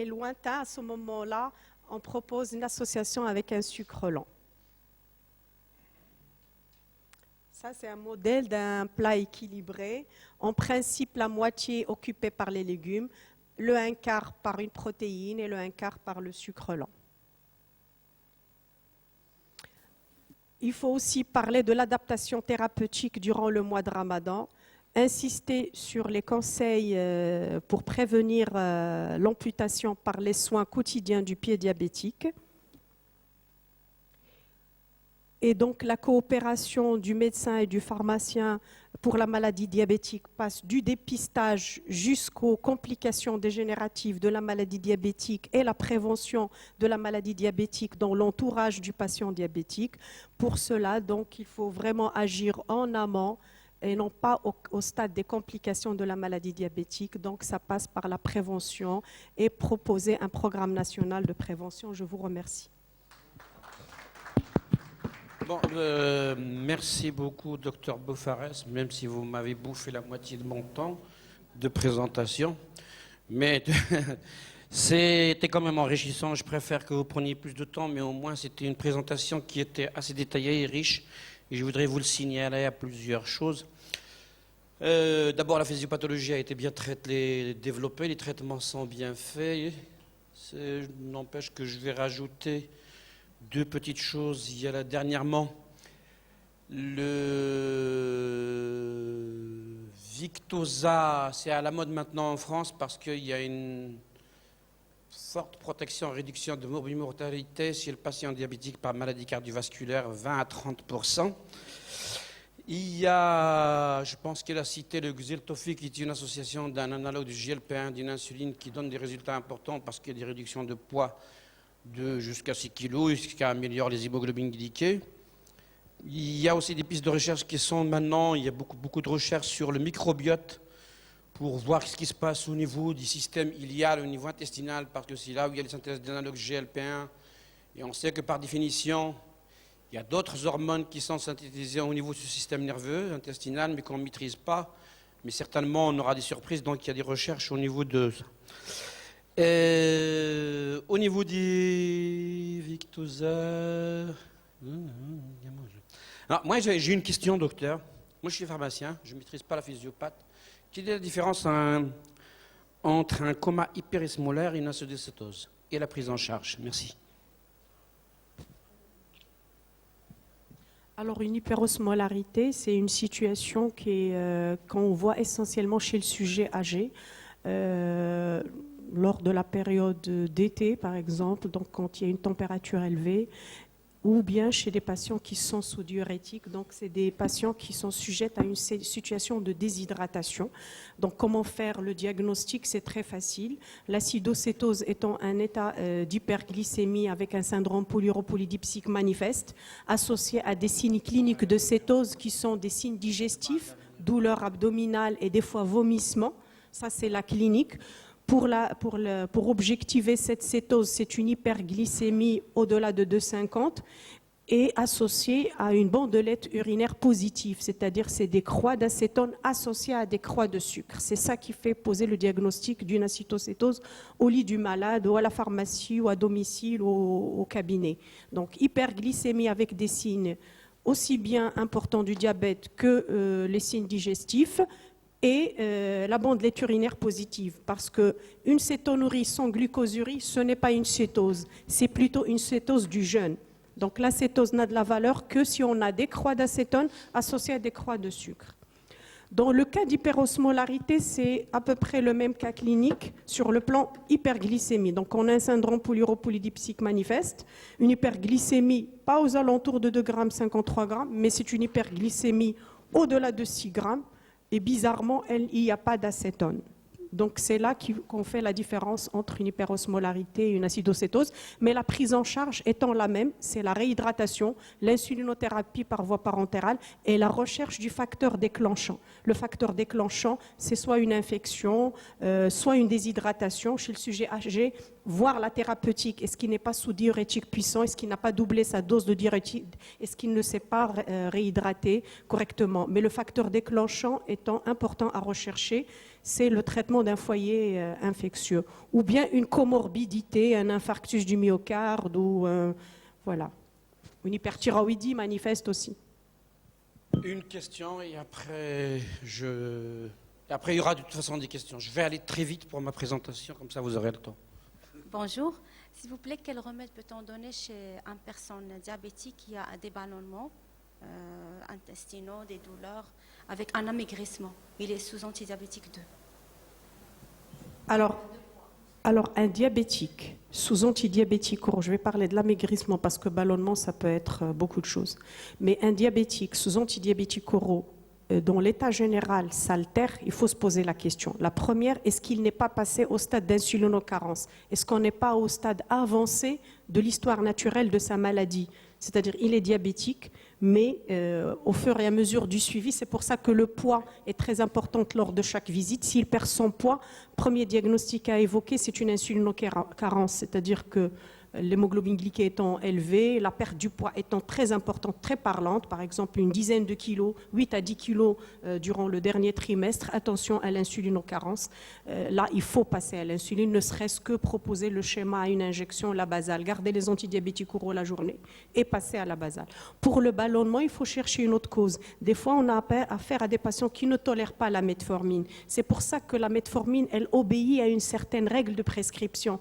lointain, à ce moment-là, on propose une association avec un sucre lent. Ça, c'est un modèle d'un plat équilibré. En principe, la moitié occupée par les légumes, le 1/4 par une protéine et le 1/4 par le sucre lent. Il faut aussi parler de l'adaptation thérapeutique durant le mois de Ramadan, insister sur les conseils pour prévenir l'amputation par les soins quotidiens du pied diabétique. Et donc la coopération du médecin et du pharmacien pour la maladie diabétique passe du dépistage jusqu'aux complications dégénératives de la maladie diabétique et la prévention de la maladie diabétique dans l'entourage du patient diabétique. Pour cela, donc, il faut vraiment agir en amont et non pas au stade des complications de la maladie diabétique. Donc ça passe par la prévention et proposer un programme national de prévention. Je vous remercie. Bon, merci beaucoup, Dr Beaufarès, même si vous m'avez bouffé la moitié de mon temps de présentation. Mais c'était quand même enrichissant. Je préfère que vous preniez plus de temps, mais au moins c'était une présentation qui était assez détaillée et riche. Et je voudrais vous le signaler à plusieurs choses. D'abord, la physiopathologie a été bien développée, les traitements sont bien faits. N'empêche que je vais rajouter 2 petites choses. Il y a dernièrement le Victoza, c'est à la mode maintenant en France parce qu'il y a une forte protection, réduction de mortalité chez le patient diabétique par maladie cardiovasculaire, 20 à 30%. Il y a, je pense qu'il a cité le Xeltofi, qui est une association d'un analogue du GLP-1, d'une insuline, qui donne des résultats importants parce qu'il y a des réductions de poids de jusqu'à 6 kg, ce qui améliore les hémoglobines glyquées. Il y a aussi des pistes de recherche qui sont maintenant, il y a beaucoup de recherches sur le microbiote pour voir ce qui se passe au niveau du système ilial, au niveau intestinal, parce que c'est là où il y a les synthèses d'analogues GLP-1. Et on sait que par définition, il y a d'autres hormones qui sont synthétisées au niveau du système nerveux intestinal, mais qu'on ne maîtrise pas. Mais certainement, on aura des surprises, donc il y a des recherches au niveau de ça. Au niveau des Victoza... Alors, moi, j'ai une question, docteur. Moi, je suis pharmacien, je ne maîtrise pas la physiopathe. Quelle est la différence entre un coma hyperesmolaire et une acidocétose et la prise en charge? Merci. Alors, une hyperosmolarité, c'est une situation qu'on voit essentiellement chez le sujet âgé. Lors de la période d'été, par exemple, donc quand il y a une température élevée, ou bien chez des patients qui sont sous diurétiques. Donc, c'est des patients qui sont sujets à une situation de déshydratation. Donc, comment faire le diagnostic? C'est très facile. L'acidocétose étant un état d'hyperglycémie avec un syndrome polyuropolydipsique manifeste, associé à des signes cliniques de cétose qui sont des signes digestifs, douleur abdominale et des fois vomissements. Ça, c'est la clinique. Pour objectiver cette cétose, c'est une hyperglycémie au-delà de 2,50 et associée à une bandelette urinaire positive, c'est-à-dire c'est des croix d'acétone associées à des croix de sucre. C'est ça qui fait poser le diagnostic d'une acétocétose au lit du malade ou à la pharmacie ou à domicile ou au cabinet. Donc hyperglycémie avec des signes aussi bien importants du diabète que les signes digestifs, et la bandelette urinaire positive, parce qu'une cétonurie sans glucosurie, ce n'est pas une cétose, c'est plutôt une cétose du jeûne. Donc la cétose n'a de la valeur que si on a des croix d'acétone associées à des croix de sucre. Dans le cas d'hyperosmolarité, c'est à peu près le même cas clinique sur le plan hyperglycémie. Donc on a un syndrome polyuropolydipsique manifeste, une hyperglycémie pas aux alentours de 2 grammes, 53 grammes, mais c'est une hyperglycémie au-delà de 6 grammes. Et bizarrement, il n'y a pas d'acétone. Donc c'est là qu'on fait la différence entre une hyperosmolarité et une acidocétose. Mais la prise en charge étant la même, c'est la réhydratation, l'insulinothérapie par voie parentérale et la recherche du facteur déclenchant. Le facteur déclenchant, c'est soit une infection, soit une déshydratation chez le sujet âgé, voire la thérapeutique. Est-ce qu'il n'est pas sous diurétique puissant? Est-ce qu'il n'a pas doublé sa dose de diurétique? Est-ce qu'il ne s'est pas réhydraté correctement? Mais le facteur déclenchant étant important à rechercher, c'est le traitement d'un foyer infectieux. Ou bien une comorbidité, un infarctus du myocarde ou voilà. Une hyperthyroïdie manifeste aussi. Une question et après, il y aura de toute façon des questions. Je vais aller très vite pour ma présentation, comme ça vous aurez le temps. Bonjour. S'il vous plaît, quel remède peut-on donner chez une personne diabétique qui a des ballonnements intestinaux, des douleurs, avec un amaigrissement? Il est sous antidiabétique 2. Alors, un diabétique sous antidiabétique oral, je vais parler de l'amaigrissement parce que ballonnement, ça peut être beaucoup de choses. Mais un diabétique sous antidiabétique oraux, dont l'état général s'altère, il faut se poser la question. La première, est-ce qu'il n'est pas passé au stade d'insulinocarence? Est-ce qu'on n'est pas au stade avancé de l'histoire naturelle de sa maladie? C'est-à-dire, il est diabétique, mais au fur et à mesure du suivi, c'est pour ça que le poids est très important lors de chaque visite. S'il perd son poids, premier diagnostic à évoquer, c'est une insulinocarence, c'est-à-dire que l'hémoglobine glyquée étant élevée, la perte du poids étant très importante, très parlante, par exemple une dizaine de kilos, 8 à 10 kilos durant le dernier trimestre, attention à l'insulinocarence. Là, il faut passer à l'insuline, ne serait-ce que proposer le schéma à une injection, la basale, garder les antidiabétiques oraux la journée et passer à la basale. Pour le ballonnement, il faut chercher une autre cause. Des fois, on a affaire à des patients qui ne tolèrent pas la metformine. C'est pour ça que la metformine, elle obéit à une certaine règle de prescription.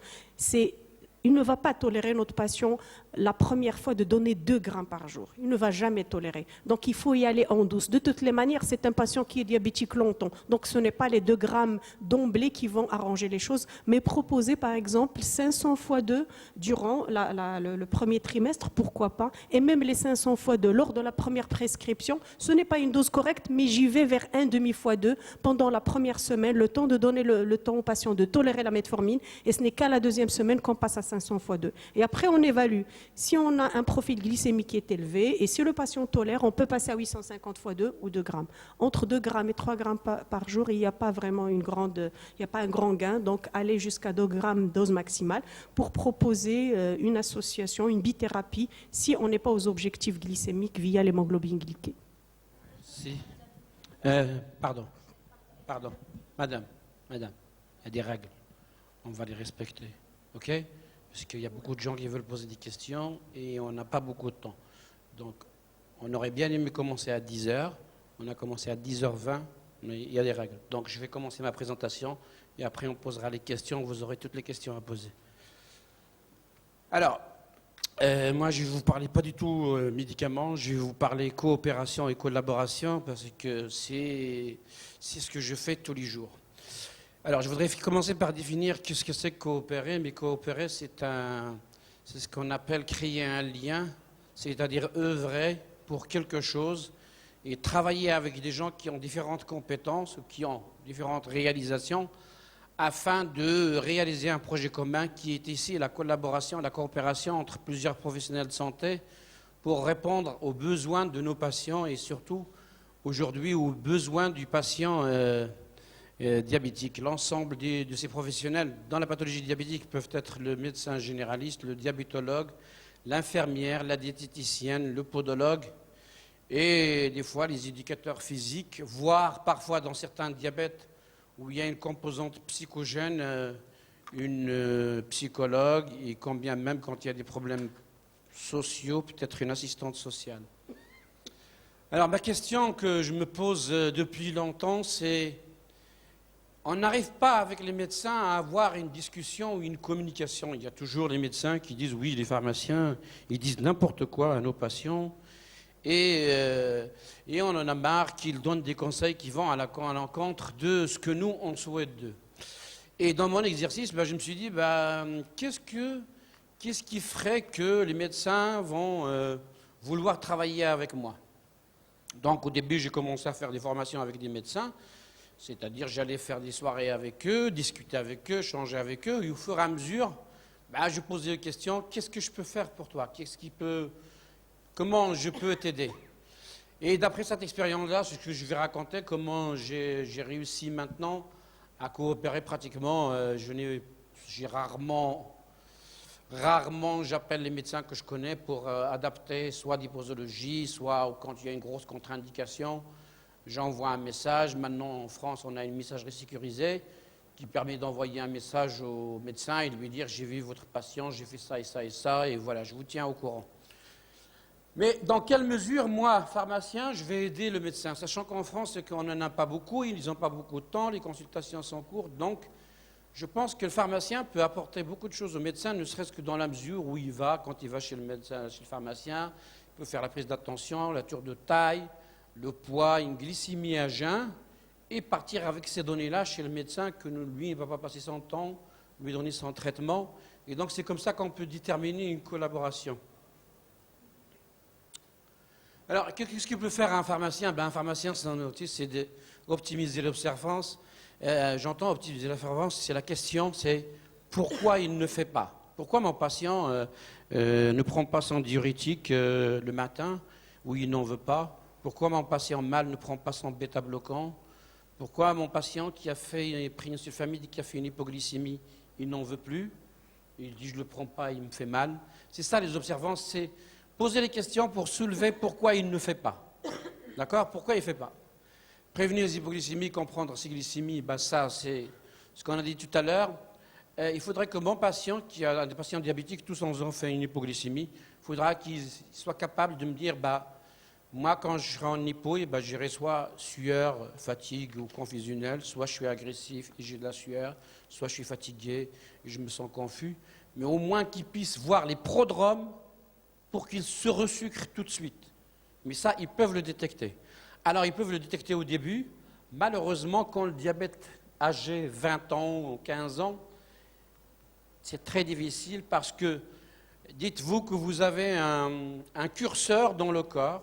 Il ne va pas tolérer notre patient la première fois de donner 2 grammes par jour. Il ne va jamais tolérer. Donc il faut y aller en douce. De toutes les manières, c'est un patient qui est diabétique longtemps. Donc ce n'est pas les 2 grammes d'emblée qui vont arranger les choses, mais proposer par exemple 500 fois 2 durant le premier trimestre, pourquoi pas. Et même les 500 fois 2 lors de la première prescription, ce n'est pas une dose correcte, mais j'y vais vers 1,5 fois 2 pendant la première semaine, le temps de donner le temps au patient de tolérer la metformine. Et ce n'est qu'à la 2e semaine qu'on passe à 500 fois 2. Et après, on évalue. Si on a un profil glycémique qui est élevé et si le patient tolère, on peut passer à 850 fois 2 ou 2 grammes. Entre 2 grammes et 3 grammes par jour, il n'y a pas vraiment un grand gain. Donc, aller jusqu'à 2 grammes dose maximale pour proposer une association, une bithérapie, si on n'est pas aux objectifs glycémiques via l'hémoglobine glyquée. Si. Pardon. Madame, il y a des règles. On va les respecter. OK? Parce qu'il y a beaucoup de gens qui veulent poser des questions et on n'a pas beaucoup de temps. Donc, on aurait bien aimé commencer à 10h. On a commencé à 10h20, mais il y a des règles. Donc, je vais commencer ma présentation et après, on posera les questions. Vous aurez toutes les questions à poser. Alors, moi, je ne vais vous parler pas du tout médicaments. Je vais vous parler coopération et collaboration parce que c'est ce que je fais tous les jours. Alors, je voudrais commencer par définir ce que c'est que coopérer. Mais coopérer, c'est ce qu'on appelle créer un lien, c'est-à-dire œuvrer pour quelque chose et travailler avec des gens qui ont différentes compétences ou qui ont différentes réalisations afin de réaliser un projet commun qui est ici la collaboration, la coopération entre plusieurs professionnels de santé pour répondre aux besoins de nos patients et surtout aujourd'hui aux besoins du patient diabétique. L'ensemble de ces professionnels dans la pathologie diabétique peuvent être le médecin généraliste, le diabétologue, l'infirmière, la diététicienne, le podologue et des fois les éducateurs physiques, voire parfois dans certains diabètes où il y a une composante psychogène, une psychologue et combien même quand il y a des problèmes sociaux, peut-être une assistante sociale. Alors ma question que je me pose depuis longtemps, c'est on n'arrive pas avec les médecins à avoir une discussion ou une communication. Il y a toujours les médecins qui disent oui, les pharmaciens, ils disent n'importe quoi à nos patients. Et on en a marre qu'ils donnent des conseils qui vont à l'encontre de ce que nous, on souhaite d'eux. Et dans mon exercice, je me suis dit, qu'est-ce qui ferait que les médecins vont vouloir travailler avec moi? Donc au début, j'ai commencé à faire des formations avec des médecins. C'est-à-dire, j'allais faire des soirées avec eux, discuter avec eux, changer avec eux, et au fur et à mesure, je posais des questions. Qu'est-ce que je peux faire pour toi? Comment je peux t'aider? Et d'après cette expérience-là, c'est ce que je vais raconter, comment j'ai réussi maintenant à coopérer pratiquement. J'ai rarement, j'appelle les médecins que je connais pour adapter soit des posologies, soit quand il y a une grosse contre-indication, j'envoie un message. Maintenant, en France, on a une messagerie sécurisée qui permet d'envoyer un message au médecin et de lui dire « j'ai vu votre patient, j'ai fait ça et ça et ça, et voilà, je vous tiens au courant ». Mais dans quelle mesure, moi, pharmacien, je vais aider le médecin? Sachant qu'en France, on n'en a pas beaucoup, ils n'ont pas beaucoup de temps, les consultations sont courtes, donc je pense que le pharmacien peut apporter beaucoup de choses au médecin, ne serait-ce que dans la mesure où il va, quand il va chez le médecin, chez le pharmacien, il peut faire la prise d'attention, la tour de taille, le poids, une glycémie à jeun, et partir avec ces données-là chez le médecin, que lui, il ne va pas passer son temps, lui donner son traitement. Et donc c'est comme ça qu'on peut déterminer une collaboration. Alors, qu'est-ce que peut faire un pharmacien? Un pharmacien, c'est d'optimiser l'observance. J'entends optimiser l'observance, c'est la question, c'est pourquoi il ne fait pas? Pourquoi mon patient ne prend pas son diurétique le matin, ou il n'en veut pas? Pourquoi mon patient mâle ne prend pas son bêta-bloquant? Pourquoi mon patient qui a pris une sulfamide, qui a fait une hypoglycémie, il n'en veut plus? Il dit je ne le prends pas, il me fait mal. C'est ça les observances, c'est poser les questions pour soulever pourquoi il ne fait pas. D'accord? Pourquoi il ne fait pas? Prévenir les hypoglycémies, comprendre ses glycémies, ça c'est ce qu'on a dit tout à l'heure. Il faudrait que mon patient, qui a des patients diabétiques, tous en ont fait une hypoglycémie, il faudra qu'il soit capable de me dire, moi quand je serai en hypo, j'irai soit sueur, fatigue ou confusionnel, soit je suis agressif et j'ai de la sueur, soit je suis fatigué et je me sens confus, mais au moins qu'il puisse voir les prodromes pour qu'il se resucre tout de suite. Mais ça, ils peuvent le détecter. Alors, ils peuvent le détecter au début. Malheureusement, quand le diabète âgé 20 ans ou 15 ans, c'est très difficile parce que, dites-vous que vous avez un curseur dans le corps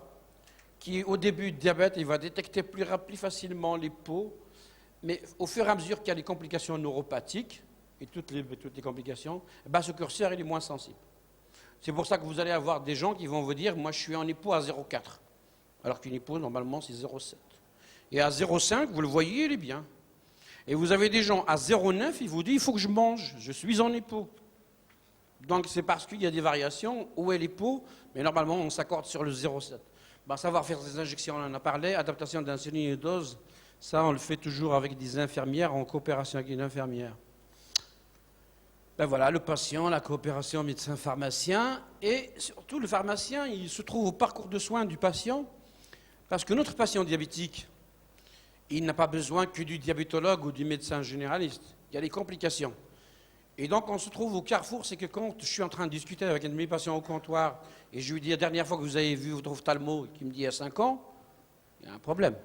qui, au début du diabète, il va détecter plus facilement les peaux, mais au fur et à mesure qu'il y a les complications neuropathiques, et toutes les complications, ce curseur, il est moins sensible. C'est pour ça que vous allez avoir des gens qui vont vous dire « moi, je suis en hypo à 0,4 ». Alors qu'une hypo, normalement, c'est 0,7. Et à 0,5, vous le voyez, il est bien. Et vous avez des gens à 0,9, ils vous disent « il faut que je mange, je suis en hypo ». Donc, c'est parce qu'il y a des variations. Où est l'hypo? Mais normalement, on s'accorde sur le 0,7. Savoir faire des injections, on en a parlé. Adaptation d'insuline et dose, ça, on le fait toujours avec des infirmières, en coopération avec une infirmière. Voilà, le patient, la coopération médecin-pharmacien, et surtout le pharmacien, il se trouve au parcours de soins du patient, parce que notre patient diabétique, il n'a pas besoin que du diabétologue ou du médecin généraliste. Il y a des complications. Et donc on se trouve au carrefour, c'est que quand je suis en train de discuter avec un de mes patients au comptoir, et je lui dis la dernière fois que vous avez vu votre ophtalmo, qui me dit il y a 5 ans, il y a un problème.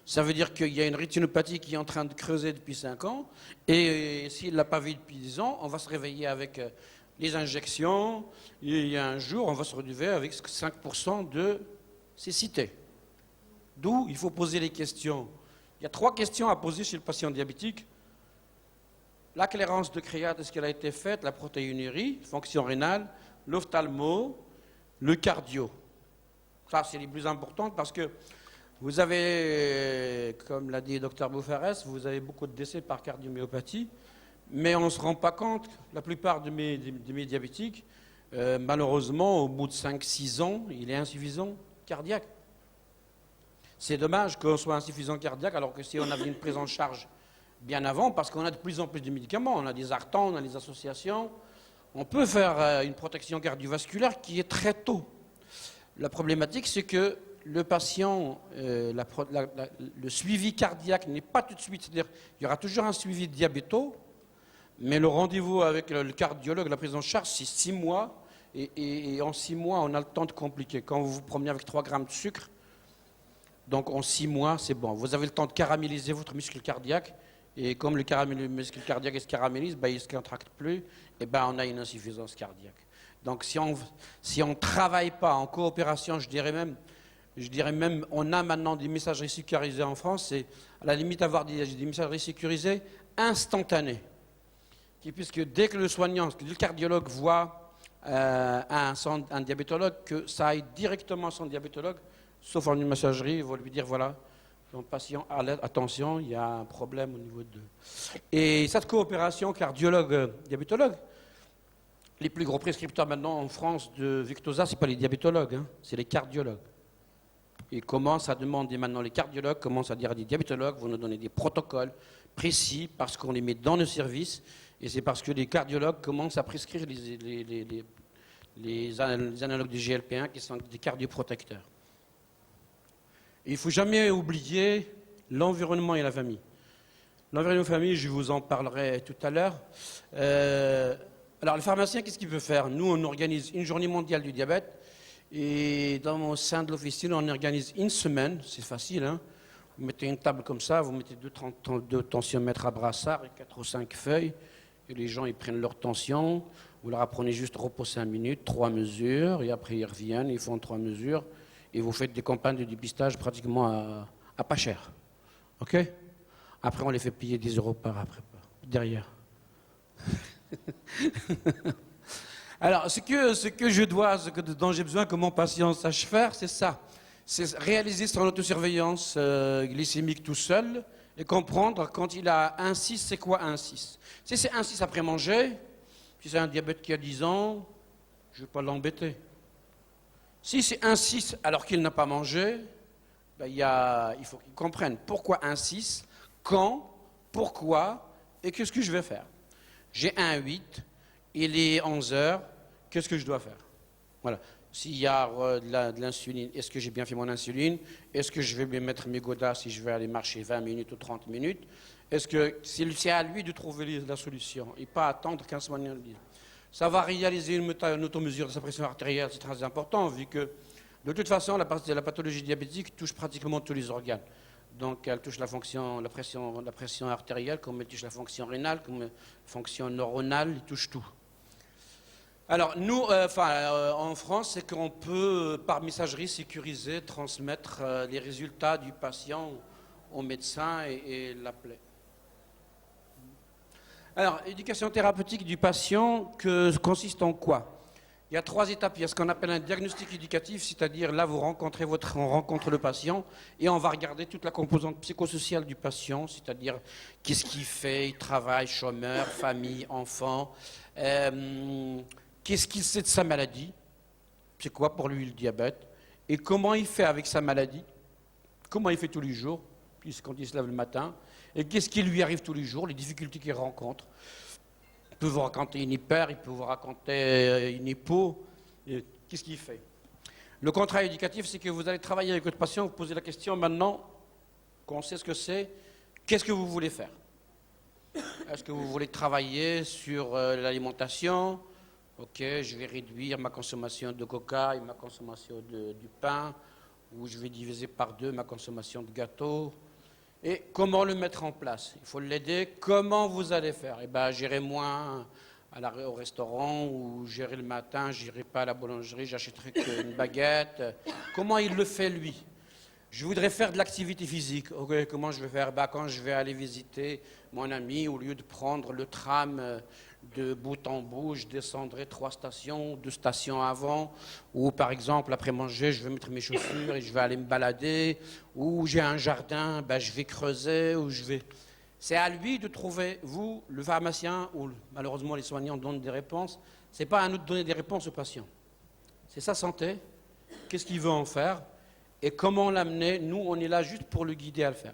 Ça veut dire qu'il y a une rétinopathie qui est en train de creuser depuis 5 ans, et s'il ne l'a pas vu depuis 10 ans, on va se réveiller avec les injections, et il y a un jour, on va se retrouver avec 5% de cécité. D'où il faut poser les questions. Il y a 3 questions à poser chez le patient diabétique. La clairance de créate, est-ce qu'elle a été faite? La protéinurie, fonction rénale, l'ophtalmo, le cardio. Ça, c'est les plus importantes parce que vous avez, comme l'a dit le Dr Boufarès, vous avez beaucoup de décès par cardiomyopathie, mais on ne se rend pas compte, la plupart de mes diabétiques, malheureusement, au bout de 5-6 ans, il est insuffisant cardiaque. C'est dommage qu'on soit insuffisant cardiaque, alors que si on avait une prise en charge bien avant, parce qu'on a de plus en plus de médicaments, on a des ARTAN, on a des associations, on peut faire une protection cardiovasculaire qui est très tôt. La problématique, c'est que le patient, le suivi cardiaque n'est pas tout de suite, c'est-à-dire il y aura toujours un suivi diabéto, mais le rendez-vous avec le cardiologue, la prise en charge, c'est 6 mois, et en 6 mois, on a le temps de compliquer. Quand vous vous promenez avec 3 grammes de sucre, donc en 6 mois, c'est bon. Vous avez le temps de caraméliser votre muscle cardiaque, et comme le muscle cardiaque se caramélise, il ne se contracte plus, et on a une insuffisance cardiaque. Donc si on ne travaille pas en coopération, je dirais même, Je dirais même, on a maintenant des messageries sécurisées en France, c'est à la limite avoir des messageries sécurisées instantanées. Puisque dès que le soignant, dès que le cardiologue voit un diabétologue, que ça aille directement à son diabétologue, sauf en une messagerie, il va lui dire, voilà, ton patient, attention, il y a un problème au niveau de... Et cette coopération cardiologue-diabétologue, les plus gros prescripteurs maintenant en France de Victoza, ce n'est pas les diabétologues, hein, c'est les cardiologues. Ils commencent à demander maintenant, les cardiologues commencent à dire à des diabétologues, vous nous donnez des protocoles précis parce qu'on les met dans nos services, et c'est parce que les cardiologues commencent à prescrire les analogues du GLP-1 qui sont des cardioprotecteurs. Et il ne faut jamais oublier l'environnement et la famille. L'environnement et la famille, je vous en parlerai tout à l'heure. Alors, le pharmacien, qu'est-ce qu'il peut faire? Nous, on organise une journée mondiale du diabète. Et dans mon sein de l'officine, on organise une semaine. C'est facile, hein? Vous mettez une table comme ça, vous mettez deux tensiomètres à brassard et 4 ou 5 feuilles. Et les gens, ils prennent leur tension. Vous leur apprenez juste repos 5 minutes, 3 mesures. Et après, ils reviennent, ils font 3 mesures. Et vous faites des campagnes de dépistage pratiquement à pas cher. OK? Après, on les fait payer 10 € derrière. Alors, dont j'ai besoin que mon patient sache faire, c'est ça. C'est réaliser son autosurveillance glycémique tout seul et comprendre quand il a 1,6, c'est quoi 1,6. Si c'est 1,6 après manger, si c'est un diabète qui a 10 ans, je ne vais pas l'embêter. Si c'est 1,6 alors qu'il n'a pas mangé, ben il faut qu'il comprenne pourquoi 1,6, quand, pourquoi et qu'est-ce que je vais faire. J'ai 1,8, il est 11 heures, qu'est-ce que je dois faire? Voilà. S'il y a de l'insuline, est-ce que j'ai bien fait mon insuline? Est-ce que je vais me mettre mes godas si je vais aller marcher 20 minutes ou 30 minutes? Est-ce que c'est à lui de trouver la solution et pas attendre qu'un soignant le dise? Ça va réaliser une automesure de sa pression artérielle, c'est très important, vu que de toute façon, la pathologie diabétique touche pratiquement tous les organes. Donc elle touche la pression artérielle, comme elle touche la fonction rénale, comme la fonction neuronale, elle touche tout. Alors nous, en France, c'est qu'on peut, par messagerie sécurisée, transmettre les résultats du patient au médecin et l'appeler. Alors, l'éducation thérapeutique du patient consiste en quoi? Il y a 3 étapes. Il y a ce qu'on appelle un diagnostic éducatif, c'est-à-dire là, on rencontre le patient et on va regarder toute la composante psychosociale du patient, c'est-à-dire qu'est-ce qu'il fait, il travaille, chômeur, famille, enfant, qu'est-ce qu'il sait de sa maladie, c'est quoi pour lui le diabète, et comment il fait avec sa maladie, comment il fait tous les jours, quand il se lève le matin, et qu'est-ce qui lui arrive tous les jours, les difficultés qu'il rencontre. Il peut vous raconter une hyper, il peut vous raconter une hypo. Qu'est-ce qu'il fait? Le contrat éducatif, c'est que vous allez travailler avec votre patient, vous posez la question maintenant qu'on sait ce que c'est, qu'est-ce que vous voulez faire? Est-ce que vous voulez travailler sur l'alimentation? Ok, je vais réduire ma consommation de coca et ma consommation du pain, ou je vais diviser par 2 ma consommation de gâteaux. Et comment le mettre en place? Il faut l'aider. Comment vous allez faire? Eh bien, j'irai moins au restaurant, ou j'irai le matin, j'irai pas à la boulangerie, j'achèterai qu'une baguette. Comment il le fait, lui? Je voudrais faire de l'activité physique. Okay, comment je vais faire? Quand je vais aller visiter mon ami, au lieu de prendre le tram de bout en bout, je descendrai 3 stations, 2 stations avant. Ou par exemple, après manger, je vais mettre mes chaussures et je vais aller me balader. Ou j'ai un jardin, je vais creuser. C'est à lui de trouver, vous, le pharmacien, ou malheureusement les soignants donnent des réponses. Ce n'est pas à nous de donner des réponses au patient. C'est sa santé. Qu'est-ce qu'il veut en faire? Et comment l'amener? Nous, on est là juste pour le guider à le faire.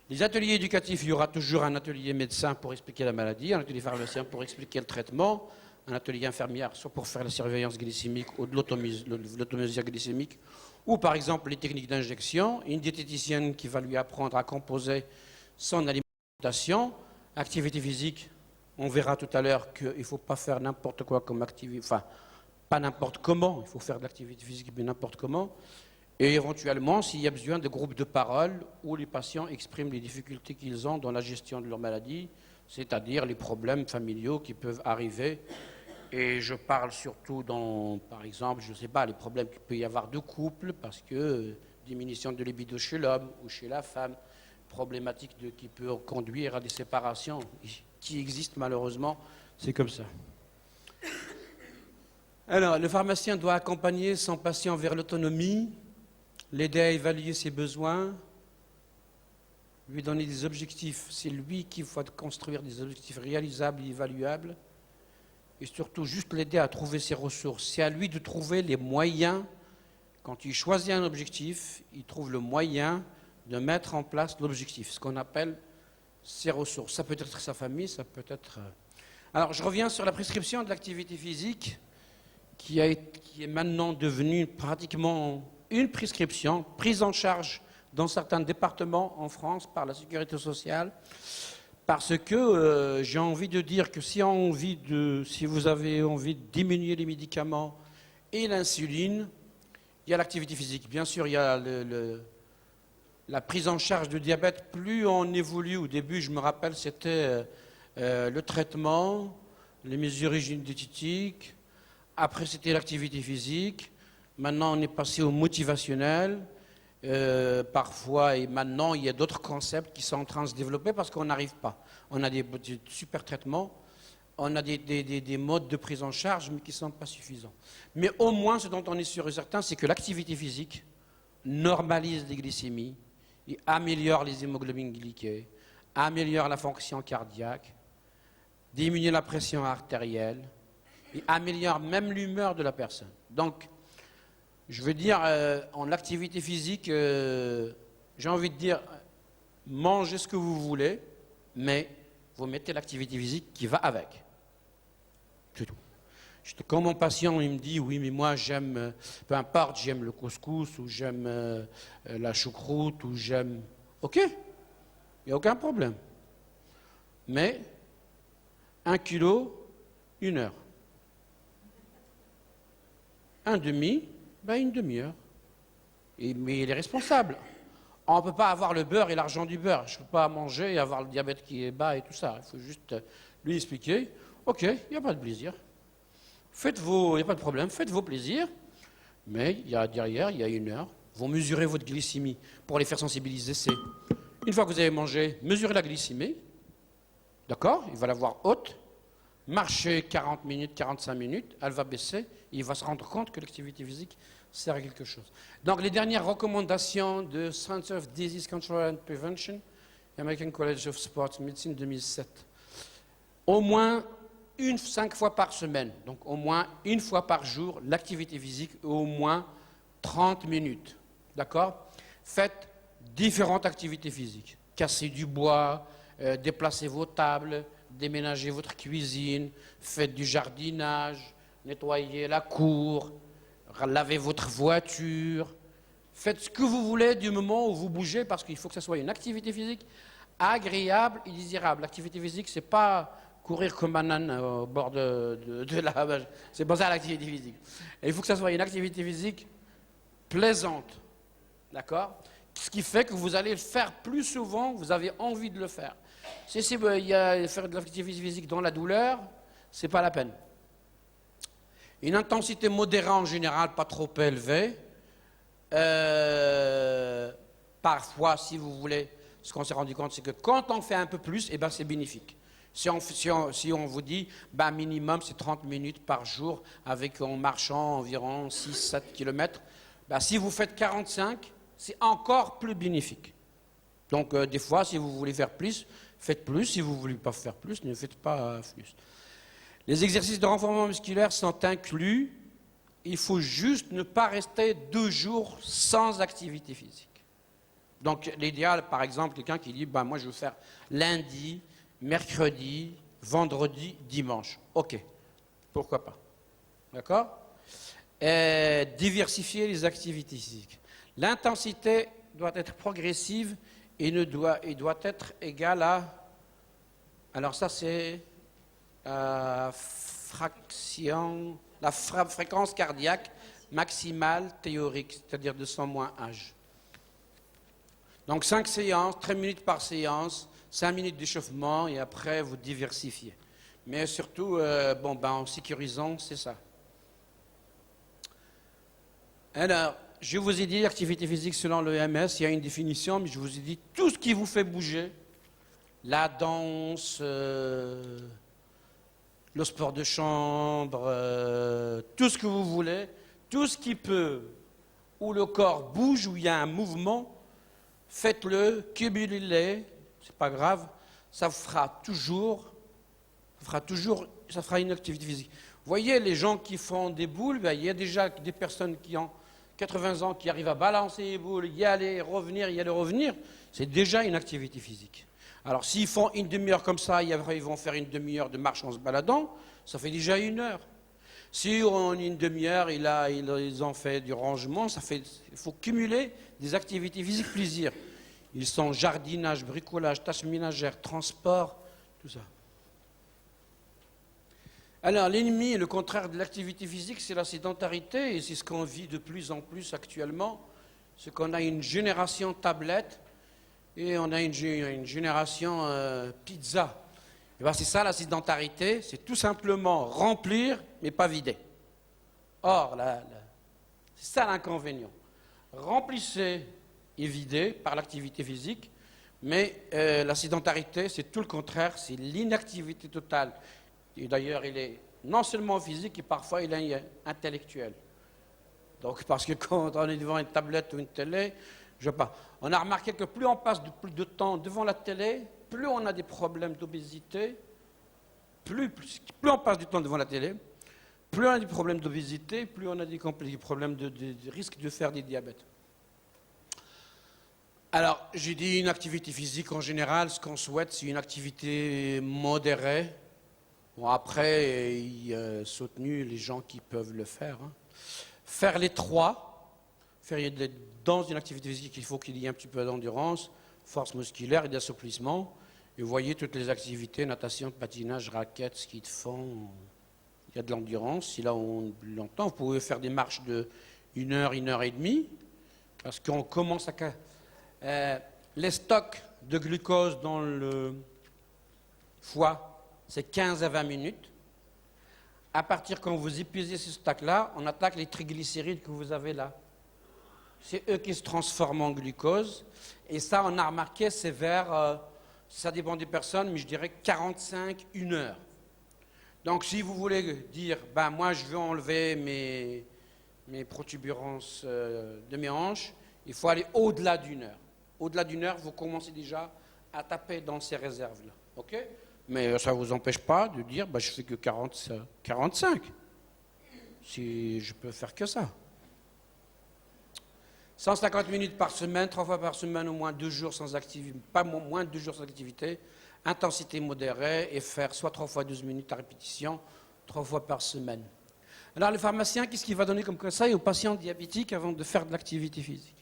Les ateliers éducatifs, il y aura toujours un atelier médecin pour expliquer la maladie, un atelier pharmacien pour expliquer le traitement, un atelier infirmière soit pour faire la surveillance glycémique ou de l'automesure glycémique, ou par exemple les techniques d'injection, une diététicienne qui va lui apprendre à composer son alimentation, activité physique. On verra tout à l'heure qu'il ne faut pas faire n'importe quoi comme activité, enfin, pas n'importe comment, il faut faire de l'activité physique, mais n'importe comment. Et éventuellement, s'il y a besoin de groupes de parole où les patients expriment les difficultés qu'ils ont dans la gestion de leur maladie, c'est-à-dire les problèmes familiaux qui peuvent arriver Et je parle surtout dans, par exemple, je ne sais pas, les problèmes qu'il peut y avoir de couple, parce que diminution de libido chez l'homme ou chez la femme, problématique qui peut conduire à des séparations qui existent malheureusement, c'est comme ça. Alors, le pharmacien doit accompagner son patient vers l'autonomie, l'aider à évaluer ses besoins, lui donner des objectifs. C'est lui qui va construire des objectifs réalisables et évaluables. Et surtout, juste l'aider à trouver ses ressources. C'est à lui de trouver les moyens. Quand il choisit un objectif, il trouve le moyen de mettre en place l'objectif, ce qu'on appelle ses ressources. Ça peut être sa famille, ça peut être... Alors, je reviens sur la prescription de l'activité physique, qui est maintenant devenue pratiquement une prescription, prise en charge dans certains départements en France par la Sécurité sociale, parce que j'ai envie de dire que si vous avez envie de diminuer les médicaments et l'insuline, il y a l'activité physique. Bien sûr, il y a la prise en charge du diabète. Plus on évolue, au début, je me rappelle, c'était le traitement, les mesures diététiques. Après, c'était l'activité physique. Maintenant, on est passé au motivationnel. Parfois, et maintenant, il y a d'autres concepts qui sont en train de se développer parce qu'on n'arrive pas. On a des super traitements, on a des modes de prise en charge, mais qui ne sont pas suffisants. Mais au moins, ce dont on est sûr et certain, c'est que l'activité physique normalise les glycémies, et améliore les hémoglobines glyquées, améliore la fonction cardiaque, diminue la pression artérielle, et améliore même l'humeur de la personne. Donc, je veux dire, en activité physique, j'ai envie de dire, mangez ce que vous voulez, mais vous mettez l'activité physique qui va avec. C'est tout. Quand mon patient il me dit, oui, mais moi j'aime, peu importe, j'aime le couscous, ou j'aime la choucroute, ou j'aime... Ok, il n'y a aucun problème. Mais 1 kilo, 1 heure. Un demi, une demi-heure. Mais il est responsable. On ne peut pas avoir le beurre et l'argent du beurre. Je ne peux pas manger et avoir le diabète qui est bas et tout ça. Il faut juste lui expliquer. Ok, il n'y a pas de plaisir. Il n'y a pas de problème, faites vos plaisirs. Mais derrière, il y a 1 heure. Vous mesurez votre glycémie pour les faire sensibiliser. C'est une fois que vous avez mangé, mesurez la glycémie. D'accord? Il va la voir haute. Marchez 40 minutes, 45 minutes, elle va baisser, et il va se rendre compte que l'activité physique sert à quelque chose. Donc les dernières recommandations de Center of Disease Control and Prevention, American College of Sports Medicine 2007. Au moins 5 fois par semaine, donc au moins 1 fois par jour, l'activité physique, au moins 30 minutes. D'accord? Faites différentes activités physiques. Cassez du bois, déplacez vos tables, déménagez votre cuisine, faites du jardinage, nettoyez la cour, lavez votre voiture, faites ce que vous voulez du moment où vous bougez, parce qu'il faut que ce soit une activité physique agréable et désirable. L'activité physique, c'est pas courir comme un âne au bord de la... C'est pas ça l'activité physique. Et il faut que ce soit une activité physique plaisante, d'accord? Ce qui fait que vous allez le faire plus souvent, vous avez envie de le faire. Si il y a faire de l'activité physique dans la douleur, c'est pas la peine. Une intensité modérée en général, pas trop élevée. Parfois, si vous voulez, ce qu'on s'est rendu compte, c'est que quand on fait un peu plus, eh ben, c'est bénéfique. Si on vous dit, minimum, c'est 30 minutes par jour, en marchant environ 6-7 km, si vous faites 45, c'est encore plus bénéfique. Donc, des fois, si vous voulez faire plus, faites plus. Si vous ne voulez pas faire plus, ne faites pas plus. Les exercices de renforcement musculaire sont inclus. Il faut juste ne pas rester 2 jours sans activité physique. Donc, l'idéal, par exemple, quelqu'un qui dit, moi, je veux faire lundi, mercredi, vendredi, dimanche. OK, pourquoi pas. D'accord? Diversifier les activités physiques. L'intensité doit être progressive et doit être égale à... Alors ça, c'est la fréquence cardiaque maximale théorique, c'est-à-dire de 100 moins H. Donc 5 séances, 13 minutes par séance, 5 minutes d'échauffement et après vous diversifiez. Mais surtout, en sécurisant, c'est ça. Alors, je vous ai dit, l'activité physique selon l'OMS, il y a une définition, mais je vous ai dit tout ce qui vous fait bouger, la danse, le sport de chambre, tout ce que vous voulez, tout ce qui peut, où le corps bouge, où il y a un mouvement, faites-le, cumulez-les, c'est pas grave, ça fera une activité physique. Vous voyez, les gens qui font des boules, il y a déjà des personnes qui ont 80 ans qui arrivent à balancer les boules, y aller, revenir, c'est déjà une activité physique. Alors s'ils font une demi-heure comme ça, et après ils vont faire une demi-heure de marche en se baladant, ça fait déjà 1 heure. Si en une demi-heure, ils ont fait du rangement, il faut cumuler des activités physiques plaisir. Ils sont jardinage, bricolage, tâches ménagères, transport, tout ça. Alors, l'ennemi, le contraire de l'activité physique, c'est la sédentarité, et c'est ce qu'on vit de plus en plus actuellement. C'est qu'on a une génération tablette, et on a une génération pizza. Et bien, c'est ça la sédentarité, c'est tout simplement remplir, mais pas vider. Or, c'est ça l'inconvénient. Remplissez et videz par l'activité physique, mais la sédentarité, c'est tout le contraire, c'est l'inactivité totale. Et d'ailleurs, il est non seulement physique, et parfois il est intellectuel. Donc, parce que quand on est devant une tablette ou une télé, on a remarqué que plus on passe de temps devant la télé, plus on a des problèmes d'obésité, plus on passe du temps devant la télé, plus on a des problèmes d'obésité, plus on a des problèmes de risque de faire des diabètes. Alors, j'ai dit une activité physique en général, ce qu'on souhaite, c'est une activité modérée. Bon, après, il y a soutenu les gens qui peuvent le faire. Faire les 3, dans une activité physique, il faut qu'il y ait un petit peu d'endurance, force musculaire et d'assouplissement. Et vous voyez toutes les activités, natation, patinage, raquettes, ski de fond, il y a de l'endurance. Si là on l'entend, vous pouvez faire des marches de 1 heure, 1 heure et demie, parce qu'on commence à... les stocks de glucose dans le foie, c'est 15 à 20 minutes. À partir quand vous épuisez ce stock-là, on attaque les triglycérides que vous avez là. C'est eux qui se transforment en glucose. Et ça, on a remarqué, c'est vers, ça dépend des personnes, mais je dirais 45, 1 heure. Donc si vous voulez dire, moi je veux enlever mes protubérances de mes hanches, il faut aller au-delà d'1 heure. Au-delà d'1 heure, vous commencez déjà à taper dans ces réserves-là. OK ? Mais ça ne vous empêche pas de dire, je fais que 45. Si je peux faire que ça. 150 minutes par semaine, 3 fois par semaine, au moins 2 jours sans activité, pas moins de 2 jours sans activité, intensité modérée, et faire soit 3 fois 12 minutes à répétition, 3 fois par semaine. Alors le pharmacien, qu'est-ce qu'il va donner comme conseil aux patients diabétiques avant de faire de l'activité physique ?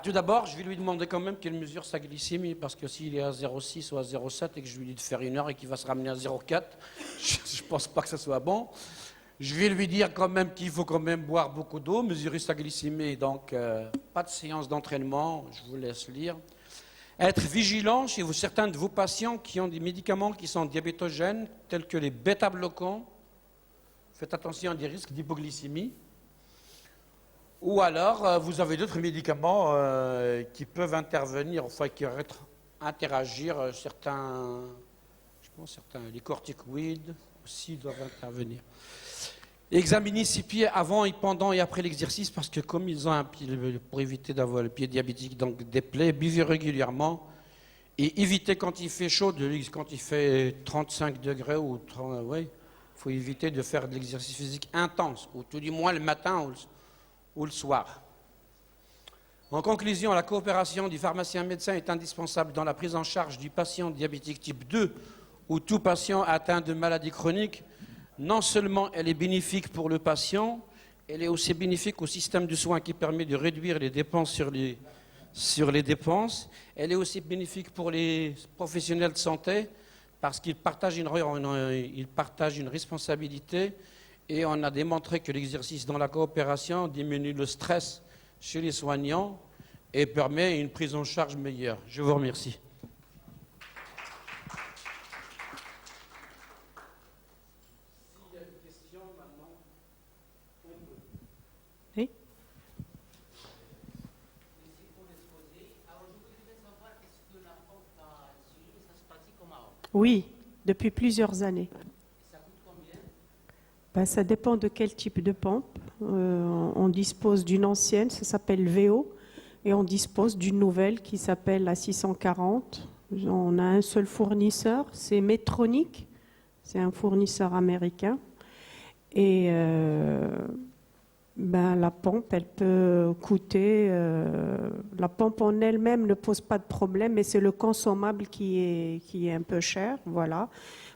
Tout d'abord, je vais lui demander quand même qu'il mesure sa glycémie, parce que s'il est à 0,6 ou à 0,7 et que je lui dis de faire 1 heure et qu'il va se ramener à 0,4, je ne pense pas que ce soit bon. Je vais lui dire quand même qu'il faut quand même boire beaucoup d'eau, mesurer sa glycémie, donc pas de séance d'entraînement, je vous laisse lire. Être vigilant chez certains de vos patients qui ont des médicaments qui sont diabétogènes, tels que les bêta-bloquants. Faites attention à des risques d'hypoglycémie. Ou alors, vous avez d'autres médicaments qui peuvent intervenir, interagir, les corticoïdes aussi doivent intervenir. Examinez ses pieds avant, et pendant et après l'exercice, parce que comme ils ont un pied, pour éviter d'avoir le pied diabétique, donc des plaies, buvez régulièrement, et évitez quand il fait chaud, quand il fait 35 degrés ou 30, il faut éviter de faire de l'exercice physique intense, ou tout du moins le matin ou le soir. En conclusion, la coopération du pharmacien-médecin est indispensable dans la prise en charge du patient diabétique type 2 ou tout patient atteint de maladies chroniques. Non seulement elle est bénéfique pour le patient, elle est aussi bénéfique au système de soins qui permet de réduire les dépenses sur les dépenses. Elle est aussi bénéfique pour les professionnels de santé parce qu'ils partagent une responsabilité. Et on a démontré que l'exercice dans la coopération diminue le stress chez les soignants et permet une prise en charge meilleure. Je vous remercie. Oui, depuis plusieurs années. Ben, ça dépend de quel type de pompe. On dispose d'une ancienne, ça s'appelle VO, et on dispose d'une nouvelle qui s'appelle la 640. On a un seul fournisseur, c'est Medtronic, c'est un fournisseur américain. Et ben, la pompe, elle peut coûter... la pompe en elle-même ne pose pas de problème, mais c'est le consommable qui est un peu cher, voilà.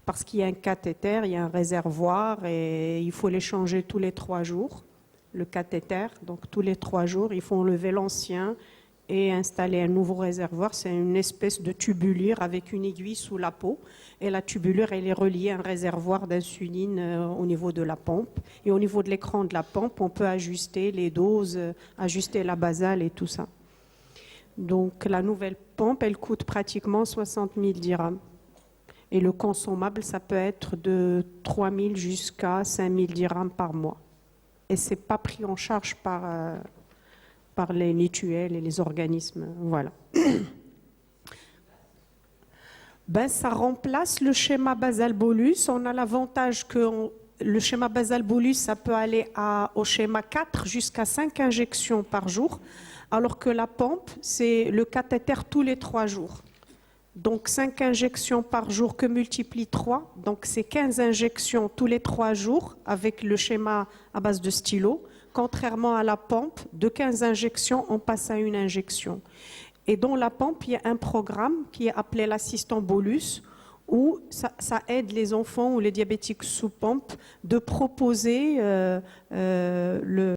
Parce qu'il y a un cathéter, il y a un réservoir et il faut les changer tous les 3 jours, le cathéter. Donc tous les 3 jours, il faut enlever l'ancien et installer un nouveau réservoir. C'est une espèce de tubulure avec une aiguille sous la peau. Et la tubulure, elle est reliée à un réservoir d'insuline au niveau de la pompe. Et au niveau de l'écran de la pompe, on peut ajuster les doses, ajuster la basale et tout ça. Donc la nouvelle pompe, elle coûte pratiquement 60 000 dirhams. Et le consommable, ça peut être de 3 000 jusqu'à 5 000 dirhams par mois. Et ce n'est pas pris en charge par les mutuelles et les organismes. Voilà. Ben, ça remplace le schéma basal-bolus. On a l'avantage que le schéma basal-bolus, ça peut aller au schéma 4 jusqu'à 5 injections par jour, alors que la pompe, c'est le cathéter tous les 3 jours. Donc 5 injections par jour que multiplie 3, donc c'est 15 injections tous les 3 jours avec le schéma à base de stylo. Contrairement à la pompe, de 15 injections, on passe à une injection. Et dans la pompe, il y a un programme qui est appelé l'assistant bolus, où ça aide les enfants ou les diabétiques sous pompe de proposer le